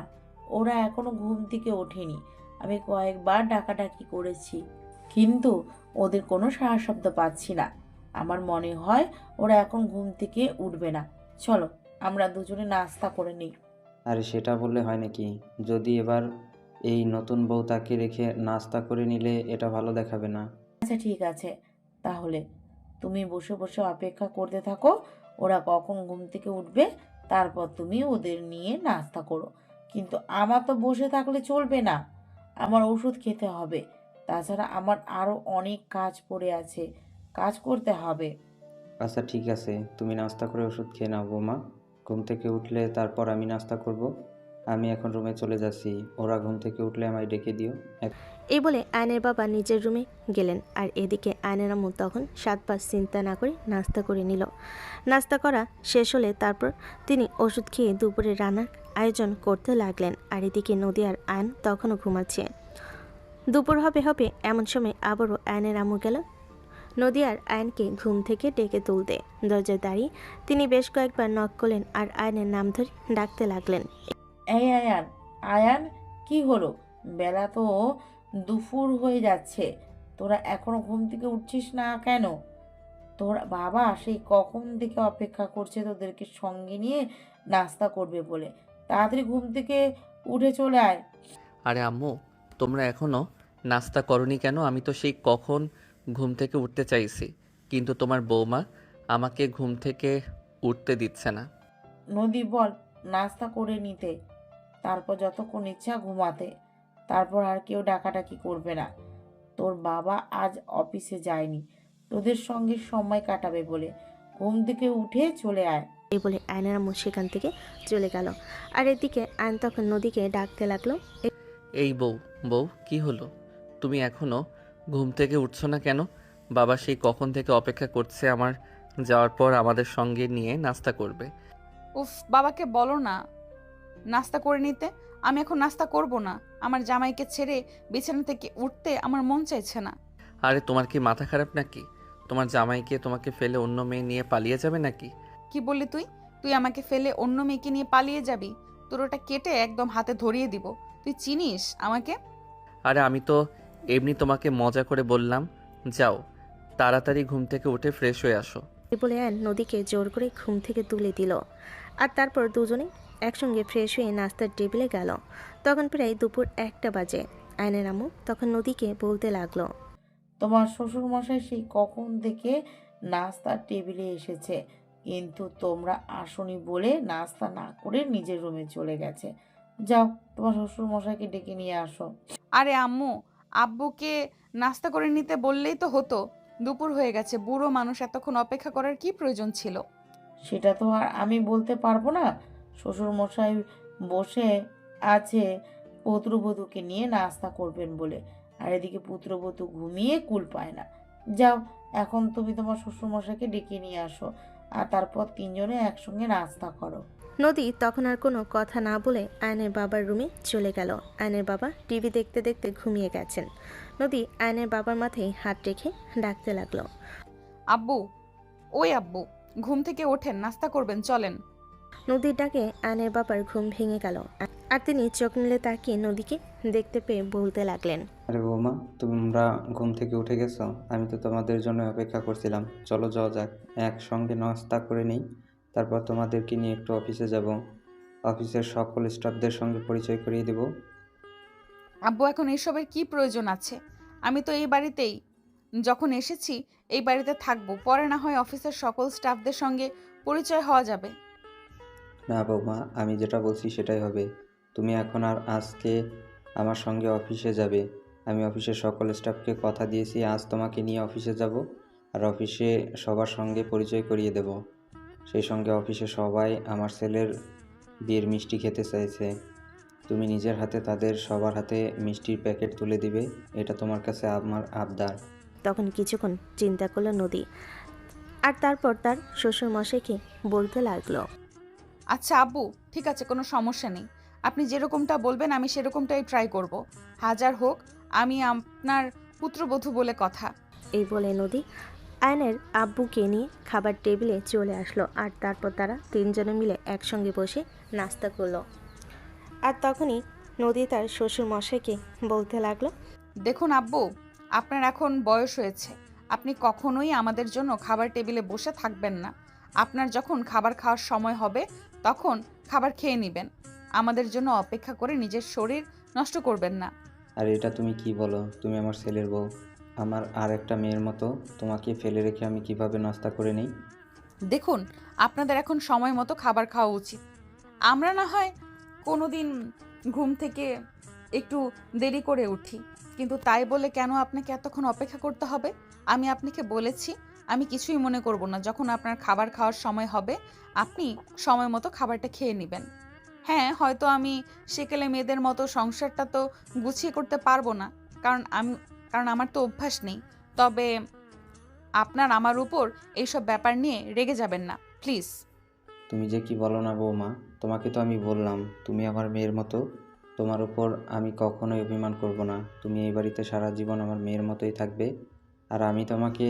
ওরা এখনো ঘুম থেকে ওঠেনি। আমি কয়েকবার ডাকাডাকি করেছি, কিন্তু ওদের কোনো সাড়া শব্দ পাচ্ছি না। আমার মনে হয় ওরা এখন ঘুম থেকে উঠবে না। চলো আমরা দুজনে নাস্তা করে নিই। আরে সেটা বললে হয় নাকি? যদি এবার এই নতুন বউ তাকে রেখে নাস্তা করে নিলে এটা ভালো দেখাবে না। আচ্ছা ঠিক আছে, তাহলে তুমি বসে বসে অপেক্ষা করতে থাকো ওরা কখন ঘুম থেকে উঠবে, তারপর তুমি ওদের নিয়ে নাস্তা করো। কিন্তু আমার তো বসে থাকলে চলবে না, আমার ওষুধ খেতে হবে। তাছাড়া আমার আরও অনেক কাজ পড়ে আছে, কাজ করতে হবে। আচ্ছা ঠিক আছে, তুমি নাস্তা করে ওষুধ খেয়ে নাও বৌমা। ঘুম থেকে উঠলে তারপর আমি নাস্তা করব। আমি এখন রুমে চলে যাচ্ছি, ওরা ঘুম থেকে উঠলে আমায় ডেকে দিও। এই বলে আয়নের বাবা নিজের রুমে গেলেন। আর এদিকে আয়নের আম্মু তখন 7 পাঁচ চিন্তা না করে নাস্তা করে নিল। নাস্তা করা শেষ হলে তারপর তিনি ওষুধ খেয়ে দুপুরে রান্নার আয়োজন করতে লাগলেন। আর এদিকে নদী আর আয়ন তখনও ঘুমাচ্ছে। দুপুর হবে হবে এমন সময় আবারও আয়নের আম্মু গেল নদী আর আয়নকে ঘুম থেকে ডেকে তুলতে। দরজায় দাঁড়িয়ে তিনি বেশ কয়েকবার নক করলেন আর আয়নের নাম ধরে ডাকতে লাগলেন। এই আয়ান, আয়ান, কি হলো? বেলা তো দুপুর হয়ে যাচ্ছে, তোরা এখনো ঘুম থেকে উঠছিস না কেন? তোর বাবা সেই কখন থেকে অপেক্ষা করছে তোদেরকে সঙ্গে নিয়ে নাস্তা করবে বলে। তাড়াতাড়ি ঘুম থেকে উঠে চলে আয়। আরে আম্মু, তোমরা এখনও নাস্তা করনি কেন? আমি তো সেই কখন ঘুম থেকে উঠতে চাইছি, কিন্তু তোমার বৌমা আমাকে ঘুম থেকে উঠতে দিচ্ছে না। নদী বল নাস্তা করে নিতে, তারপর যতক্ষণ ইচ্ছা ঘুমাতে, তারপর আর কেউ ডাকাডাকি করবে না। তোর বাবা আজ অফিসে যায়নি, তোদের সঙ্গে সময় কাটাবে বলে। ঘুম থেকে উঠে চলে আয়। এই বলে আয়নের আম্মু সেখান থেকে চলে গেল। আর এদিকে আয়ন তখন নদীকে ডাকতে লাগলো। এই বউ, বউ, কি হলো? তুমি এখনও ঘুম থেকে উঠছো না কেন? বাবা সেই কখন থেকে অপেক্ষা করছে আমার যাওয়ার পর আমাদের সঙ্গে নিয়ে নাস্তা করবে। উফ, বাবাকে বলো না নাস্তা করে নিতে। আমি এখন নাস্তা করব না। আমার জামাইকে ছেড়ে বিছানা থেকে উঠতে আমার মন চাইছে না। আরে তোমার কি মাথা খারাপ নাকি? তোমার জামাইকে তোমাকে ফেলে অন্য মেয়ে নিয়ে পালিয়ে যাবে নাকি? কি বললি তুই? তুই আমাকে ফেলে অন্য মেয়েকে নিয়ে পালিয়ে যাবি? তোর ওটা কেটে একদম হাতে ধরিয়ে দিব। তুই চিনিস আমাকে? আরে আমি তো এমনি তোমাকে মজা করে বললাম। যাও, তাড়াতাড়ি ঘুম থেকে উঠে ফ্রেশ হয়ে আসো। এই বলে আয়ন নদীকে জোর করে ঘুম থেকে তুলে দিল। আর তারপর দুজনে একসঙ্গে ফ্রেশ হয়ে নাস্তার টেবিলে গেল। তখন প্রায় দুপুর 1টা বাজে। আয়নের আম্মু তখন নদীকে বলতে লাগলো। তোমার শ্বশুর মশাই সেই কখন থেকে নাস্তার টেবিলে এসেছে, কিন্তু তোমরা আসনি বলে নাস্তা না করে নিজের রুমে চলে গেছে। যাও তোমার শ্বশুর মশাইকে ডেকে নিয়ে আসো। আরে আম্মু, আব্বুকে নাস্তা করে নিতে বললেই তো হতো। দুপুর হয়ে গেছে, বুড়ো মানুষ এতক্ষণ অপেক্ষা করার কি প্রয়োজন ছিল? সেটা তো আর আমি বলতে পারবো না। শ্বশুর মশাই বসে আছে পুত্রবধূকে নিয়ে নাস্তা করবেন বলে, আর এদিকে পুত্রবধূ ঘুমিয়ে কুল পায় না। যাও এখন তুমি তোমার শ্বশুর মশাইকে ডেকে নিয়ে আসো, আর তারপর তিনজনে একসঙ্গে নাস্তা করো। নদী তখন আর কোনো কথা না বলে আয়নের বাবার রুমে চলে গেল। আয়নের বাবা টিভি দেখতে দেখতে ঘুমিয়ে গেছেন। নদী আয়নের বাবার মাথায় হাত রেখে ডাকতে লাগলো। আব্বু, ওই আব্বু, ঘুম থেকে ওঠেন, নাস্তা করবেন, চলেন। নদীর ডাকে আয়নের বাবার ঘুম ভেঙে গেল। আর তিনি চোখ মেলে তাকিয়ে নদীকে দেখতে পেয়ে বলতে লাগলেন। আরে বৌমা, তোমরা ঘুম থেকে উঠে গেছো? আমি তো তোমাদের জন্য অপেক্ষা করছিলাম। চলো যাওয়া যাক, একসঙ্গে নাস্তা করে নিই, তারপর তোমাদেরকে নিয়ে একটু অফিসে যাব। অফিসের সকল স্টাফদের সঙ্গে পরিচয় করিয়ে দেব। আব্বু, এখন এসবের কি প্রয়োজন আছে? আমি তো এই বাড়িতেই যখন এসেছি এই বাড়িতে থাকবো, পরে না হয় অফিসের সকল স্টাফদের সঙ্গে পরিচয় হওয়া যাবে। না বৌমা, আমি যেটা বলছি সেটাই হবে। তুমি এখন আর আজকে আমার সঙ্গে অফিসে যাবে। আমি অফিসের সকল স্টাফকে কথা দিয়েছি আজ তোমাকে নিয়ে অফিসে যাব, আর অফিসে সবার সঙ্গে পরিচয় করিয়ে দেব। সেই সঙ্গে অফিসে সবাই আমার ছেলের বিয়ের মিষ্টি খেতে চাইছে। তুমি নিজের হাতে তাদের সবার হাতে মিষ্টির প্যাকেট তুলে দিবে, এটা তোমার কাছে আমার আবদার। তখন কিছুক্ষণ চিন্তা করলো নদী, আর তারপর তার শ্বশুর মশাইকে বলতে লাগলো। আচ্ছা আব্বু, ঠিক আছে, কোনো সমস্যা নেই। আপনি যেরকমটা বলবেন আমি সেরকমটাই ট্রাই করব। হাজার হোক, আমি আপনার পুত্রবধূ বলে কথা। এই বলে নদী আয়নের আব্বুকে নিয়ে খাবার টেবিলে চলে আসলো। আর তারপর তারা তিনজনে মিলে একসঙ্গে বসে নাস্তা করলো। আর তখনই নদী তার শ্বশুর মশাইকে বলতে লাগলো। দেখুন আব্বু, আপনার এখন বয়স হয়েছে, আপনি কখনোই আমাদের জন্য খাবার টেবিলে বসে থাকবেন না। আপনার যখন খাবার খাওয়ার সময় হবে তখন খাবার খেয়ে নেবেন। আমাদের জন্য অপেক্ষা করে নিজের শরীর নষ্ট করবেন না। আর এটা তুমি কি বলো? তুমি আমার ছেলের বউ, আমার আর একটা মেয়ের মতো। তোমাকে ফেলে রেখে আমি কিভাবে নাস্তা করে নিই? দেখুন, আপনাদের এখন সময় মতো খাবার খাওয়া উচিত। আমরা না হয় কোনো দিন ঘুম থেকে একটু দেরি করে উঠি, কিন্তু তাই বলে কেন আপনাকে এতক্ষণ অপেক্ষা করতে হবে? আমি আপনাকে বলেছি আমি কিছুই মনে করব না। যখন আপনার খাবার খাওয়ার সময় হবে আপনি সময় মতো খাবারটা খেয়ে নেবেন। হ্যাঁ, হয়তো আমি সেকেলে মেয়েদের মতো সংসারটা তো গুছিয়ে করতে পারবো না, কারণ আমার তো অভ্যাস নেই। তবে আপনার আমার উপর এইসব ব্যাপার নিয়ে রেগে যাবেন না, প্লিজ। তুমি যে কি বলো না বৌমা, তোমাকে তো আমি বললাম তুমি আমার মেয়ের মতো। তোমার উপর আমি কখনোই অভিমান করব না। তুমি এই বাড়িতে সারা জীবন আমার মেয়ের মতোই থাকবে, আর আমি তোমাকে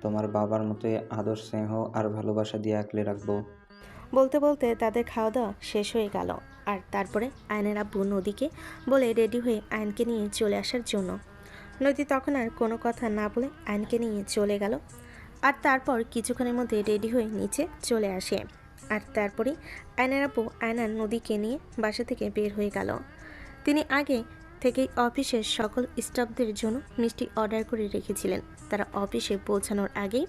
তোমার বাবার মতোই আদর, স্নেহ আর ভালোবাসা দিয়ে আগলে রাখবো। বলতে বলতে তাদের খাওয়া দাওয়া শেষ হয়ে গেল। আর তারপরে আয়নের আব্বু নদীকে বলে রেডি হয়ে আয়নকে নিয়ে চলে আসার জন্য। নদী তখন আর কোনো কথা না বলে আয়নকে নিয়ে চলে গেল। আর তারপর কিছুক্ষণের মধ্যে রেডি হয়ে নিচে চলে আসে। আর তারপরে আয়নের আব্বু আয়নার নদীকে নিয়ে বাসা থেকে বের হয়ে গেল। তিনি আগে থেকেই অফিসের সকল স্টাফদের জন্য মিষ্টি অর্ডার করে রেখেছিলেন। তারা অফিসে পৌঁছানোর আগেই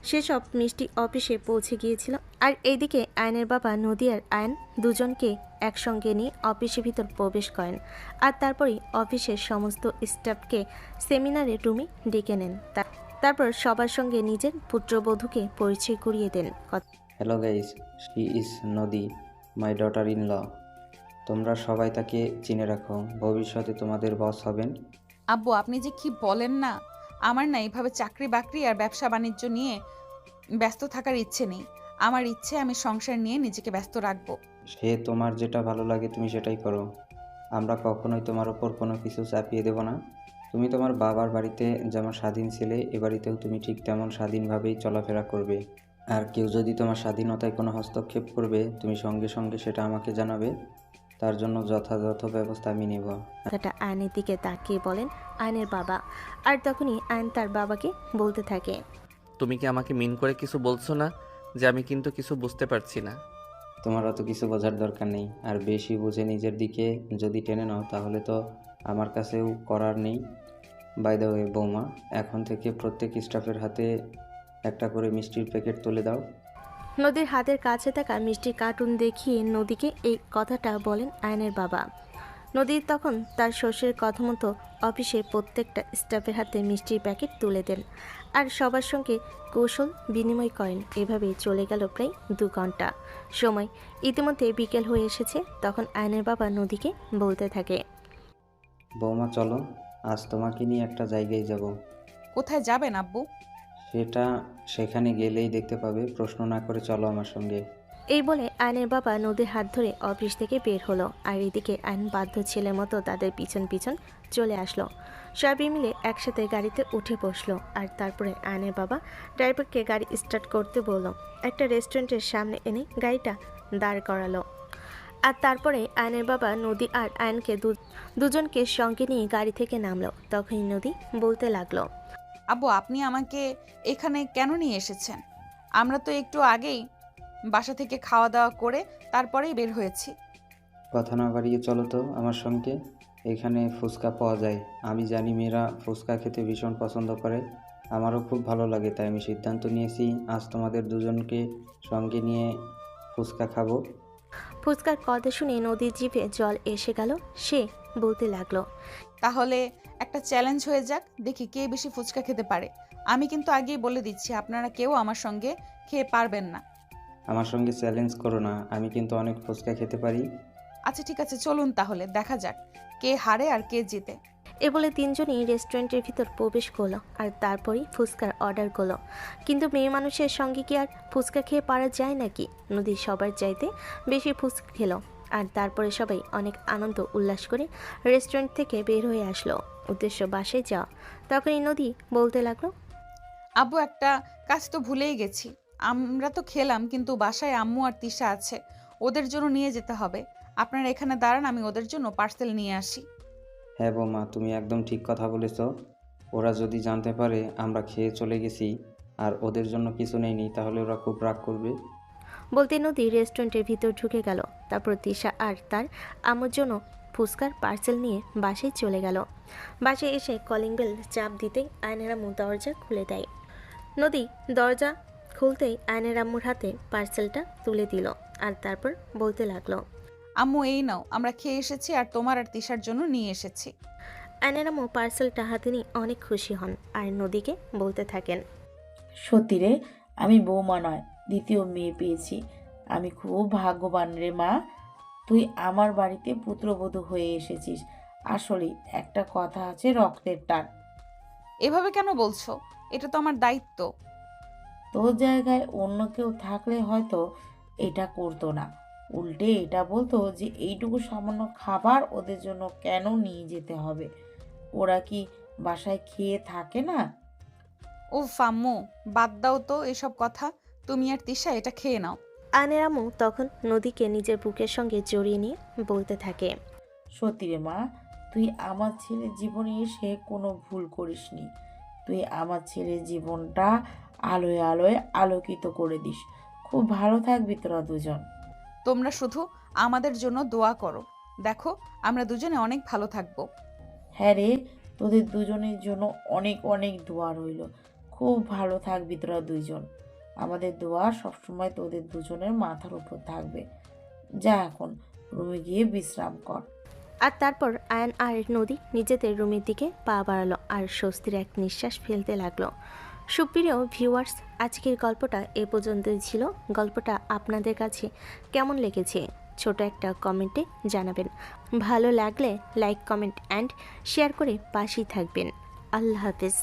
সেসব মিষ্টি অফিসে পৌঁছে গিয়েছিল। আর এইদিকে আয়নের বাবা নদী আর আয়ন দুজনকে একসঙ্গে নিয়ে অফিসের ভিতর প্রবেশ করেন। আর তারপরেই অফিসের সমস্ত স্টাফকে সেমিনারের রুমে ডেকে নেন। তারপর সবার সঙ্গে নিজের পুত্রবধূকে পরিচয় করিয়ে দেন। হ্যালো গাইস, শি ইজ নদী, মাই ডটার ইন ল। তোমরা সবাই তাকে চিনে রাখো, ভবিষ্যতে তোমাদের বস হবেন। আব্বু আপনি যে কি বলেন না, আমার না এইভাবে চাকরি বাকরি আর ব্যবসা বাণিজ্য নিয়ে ব্যস্ত থাকার ইচ্ছে নেই। আমার ইচ্ছে আমি সংসার নিয়ে নিজেকে ব্যস্ত রাখবো। সে তোমার যেটা ভালো লাগে তুমি সেটাই করো। আমরা কখনোই তোমার ওপর কোনো কিছু চাপিয়ে দেব না। তুমি তোমার বাবার বাড়িতে যেমন স্বাধীন ছিলে, এ বাড়িতেও তুমি ঠিক তেমন স্বাধীনভাবেই চলাফেরা করবে। আর কেউ যদি তোমার স্বাধীনতায় কোনো হস্তক্ষেপ করবে, তুমি সঙ্গে সঙ্গে সেটা আমাকে জানাবে। তার জন্য যথাযথ ব্যবস্থা আমি নেব। কথাটা আয়নের দিকে তাকিয়ে বলেন আয়নের বাবা। আর তখনই আয়ন তার বাবাকে বলতে থাকে, তুমি কি আমাকে মিন করে কিছু বলছো না? যে আমি কিন্তু কিছু বুঝতে পারছি না। তোমার অত কিছু বোঝার দরকার নেই। আর বেশি বুঝে নিজের দিকে যদি টেনে নাও তাহলে তো আমার কাছেও করার নেই। বাই দ্য ওয়ে বৌমা, এখন থেকে প্রত্যেক স্টাফের হাতে একটা করে মিষ্টির প্যাকেট তুলে দাও। নদীর হাতের কাছে থাকা মিষ্টির কার্টুন দেখিয়ে নদীকে এই কথাটা বলেন আয়নের বাবা। নদী তখন তার শ্বশুরের কথা মতো অফিসে প্রত্যেকটা স্টাফের হাতে মিষ্টির প্যাকেট তুলে দেন। আর সবার সঙ্গে কৌশল বিনিময় করেন। এভাবেই চলে গেল প্রায় 2 ঘন্টা সময়। ইতিমধ্যে বিকেল হয়ে এসেছে। তখন আয়নের বাবা নদীকে বলতে থাকে, বৌমা চলো, আজ তোমাকে নিয়ে একটা জায়গায় যাব। কোথায় যাবেন আব্বু? সেটা সেখানে গেলেই দেখতে পাবে। প্রশ্ন না করে চলো আমার সঙ্গে। এই বলে আয়নের বাবা নদীর হাত ধরে অফিস থেকে বের হলো। আর এদিকে আয়ন বাধ্য ছেলের মতো তাদের পিছন পিছন চলে আসলো। সবাই মিলে একসাথে গাড়িতে উঠে বসলো। আর তারপরে আয়নের বাবা ড্রাইভারকে গাড়ি স্টার্ট করতে বলল। একটা রেস্টুরেন্টের সামনে এনে গাড়িটা দাঁড় করালো। আর তারপরে আয়নের বাবা নদী আর আয়নকে দুজনকে সঙ্গে নিয়ে গাড়ি থেকে নামলো। তখনই নদী বলতে লাগলো, আব্বু আপনি আমাকে এখানে কেন নিয়ে এসেছেন? আমরা তো একটু আগেই বাসা থেকে খাওয়া দাওয়া করে তারপরেই বের হয়েছি। কথা না বাড়িয়ে চলো তো আমার সঙ্গে। এখানে ফুচকা পাওয়া যায়। আমি জানি মেয়েরা ফুচকা খেতে ভীষণ পছন্দ করে, আমারও খুব ভালো লাগে। তাই আমি সিদ্ধান্ত নিয়েছি আজ তোমাদের দুজনকে সঙ্গে নিয়ে ফুচকা খাবো। ফুচকার কথা শুনে নদীর জিভে জল এসে গেল। সে বলতে লাগলো, তাহলে একটা চ্যালেঞ্জ হয়ে যাক, দেখি কে বেশি ফুচকা খেতে পারে। আমি কিন্তু আগেই বলে দিচ্ছি আপনারা কেউ আমার সঙ্গে খেয়ে পারবেন না। আমার সঙ্গে চ্যালেঞ্জ করো না, আমি কিন্তু অনেক ফুচকা খেতে পারি। আচ্ছা ঠিক আছে, চলুন তাহলে দেখা যাক কে হারে আর কে জিতে। এ বলে তিনজনই রেস্টুরেন্টের ভিতর প্রবেশ করলো। আর তারপরেই ফুচকার অর্ডার করলো। কিন্তু মেয়ে মানুষের সঙ্গে কি আর ফুচকা খেয়ে পারা যায় নাকি? নদী সবার চাইতে বেশি ফুচকা খেলো। আর তারপরে সবাই অনেক আনন্দ উল্লাস করে রেস্টুরেন্ট থেকে বের হয়ে আসলো, উদ্দেশ্য বাসায় যাওয়া। তখনই নদী বলতে লাগলো, আব্বু একটা কাজ তো ভুলেই গেছি। আমরা তো খেলাম, কিন্তু বাসায় আম্মু আর তিশা আছে, ওদের জন্য নিয়ে যেতে হবে। আপনারা এখানে দাঁড়ান, আমি ওদের জন্য পার্সেল নিয়ে আসি। হ্যাঁ বৌমা, তুমি একদম ঠিক কথা বলেছ। ওরা যদি জানতে পারে আমরা খেয়ে চলে গেছি আর ওদের জন্য কিছু নেইনি, তাহলে ওরা খুব রাগ করবে। বলতে নদী রেস্টুরেন্টের ভিতর ঢুকে গেল। তারপর তিশা আর তার আম্মুর জন্য ফুচকার পার্সেল নিয়ে বাসায় চলে গেল। বাসায় এসে কলিং বেল চাপ দিতেই আয়নের আম্মু দরজা খুলে দেয়। নদী দরজা খুলতেই আয়নের আম্মুর হাতে পার্সেলটা তুলে দিল। আর তারপর বলতে লাগলো, আম্মু এই নাও, আমরা খেয়ে এসেছি আর তোমার আর তিশার জন্য নিয়ে এসেছি। আয়নের আম্মু পার্সেলটা হাতে নিয়ে অনেক খুশি হন। আর নদীকে বলতে থাকেন, সত্যি রে, আমি বৌমা নয়, দ্বিতীয় মেয়ে পেয়েছি। আমি খুব ভাগ্যবান রে মা। তুই আমার বাড়িতে পুত্রবধূ হয়ে এসেছিস। আসলে একটা কথা আছে, রক্তের টান। এভাবে কেন বলছো? এটা তো আমার দায়িত্ব। তোর জায়গায় অন্য কেউ থাকলে হয়তো এটা করতো না। উল্টে এটা বলতো যে এইটুকু সামান্য খাবার ওদের জন্য কেন নিয়ে যেতে হবে, ওরা কি বাসায় খেয়ে থাকে না? ও ফাম্মু, বাদ দাও তো এসব কথা। তুমি আর তিশা এটা খেয়ে নাও। আয়নের আম্মু তখন নদীকে নিজের বুকের সঙ্গে জড়িয়ে নিয়ে বলতে থাকে, সত্যি রে মা, তুই আমার ছেলের জীবনে এসে কোনো ভুল করিসনি। তুই আমার ছেলের জীবনটা আলোয় আলোয় আলোকিত করে দিস। খুব ভালো থাকবি তোরা দুজন। তোমরা শুধু আমাদের জন্য দোয়া করো, দেখো আমরা দুজনে অনেক ভালো থাকবো। হ্যাঁ রে, তোদের দুজনের জন্য অনেক অনেক দোয়া রইল। খুব ভালো থাকবি তোরা দুইজন। আমাদের দোয়া সবসময় তোদের দুজনের মাথার উপর থাকবে। যা এখন রুমে গিয়ে বিশ্রাম কর। আর তারপর আয়ান আর নদী নিজেদের রুমের দিকে পা বাড়ালো আর স্বস্তির এক নিঃশ্বাস ফেলতে লাগলো। সুপ্রিয় ভিউয়ার্স, আজকের গল্পটা এ পর্যন্তই ছিল। গল্পটা আপনাদের কাছে কেমন লেগেছে ছোট একটা কমেন্টে জানাবেন। ভালো লাগলে লাইক, কমেন্ট অ্যান্ড শেয়ার করে পাশেই থাকবেন। আল্লাহ হাফেজ।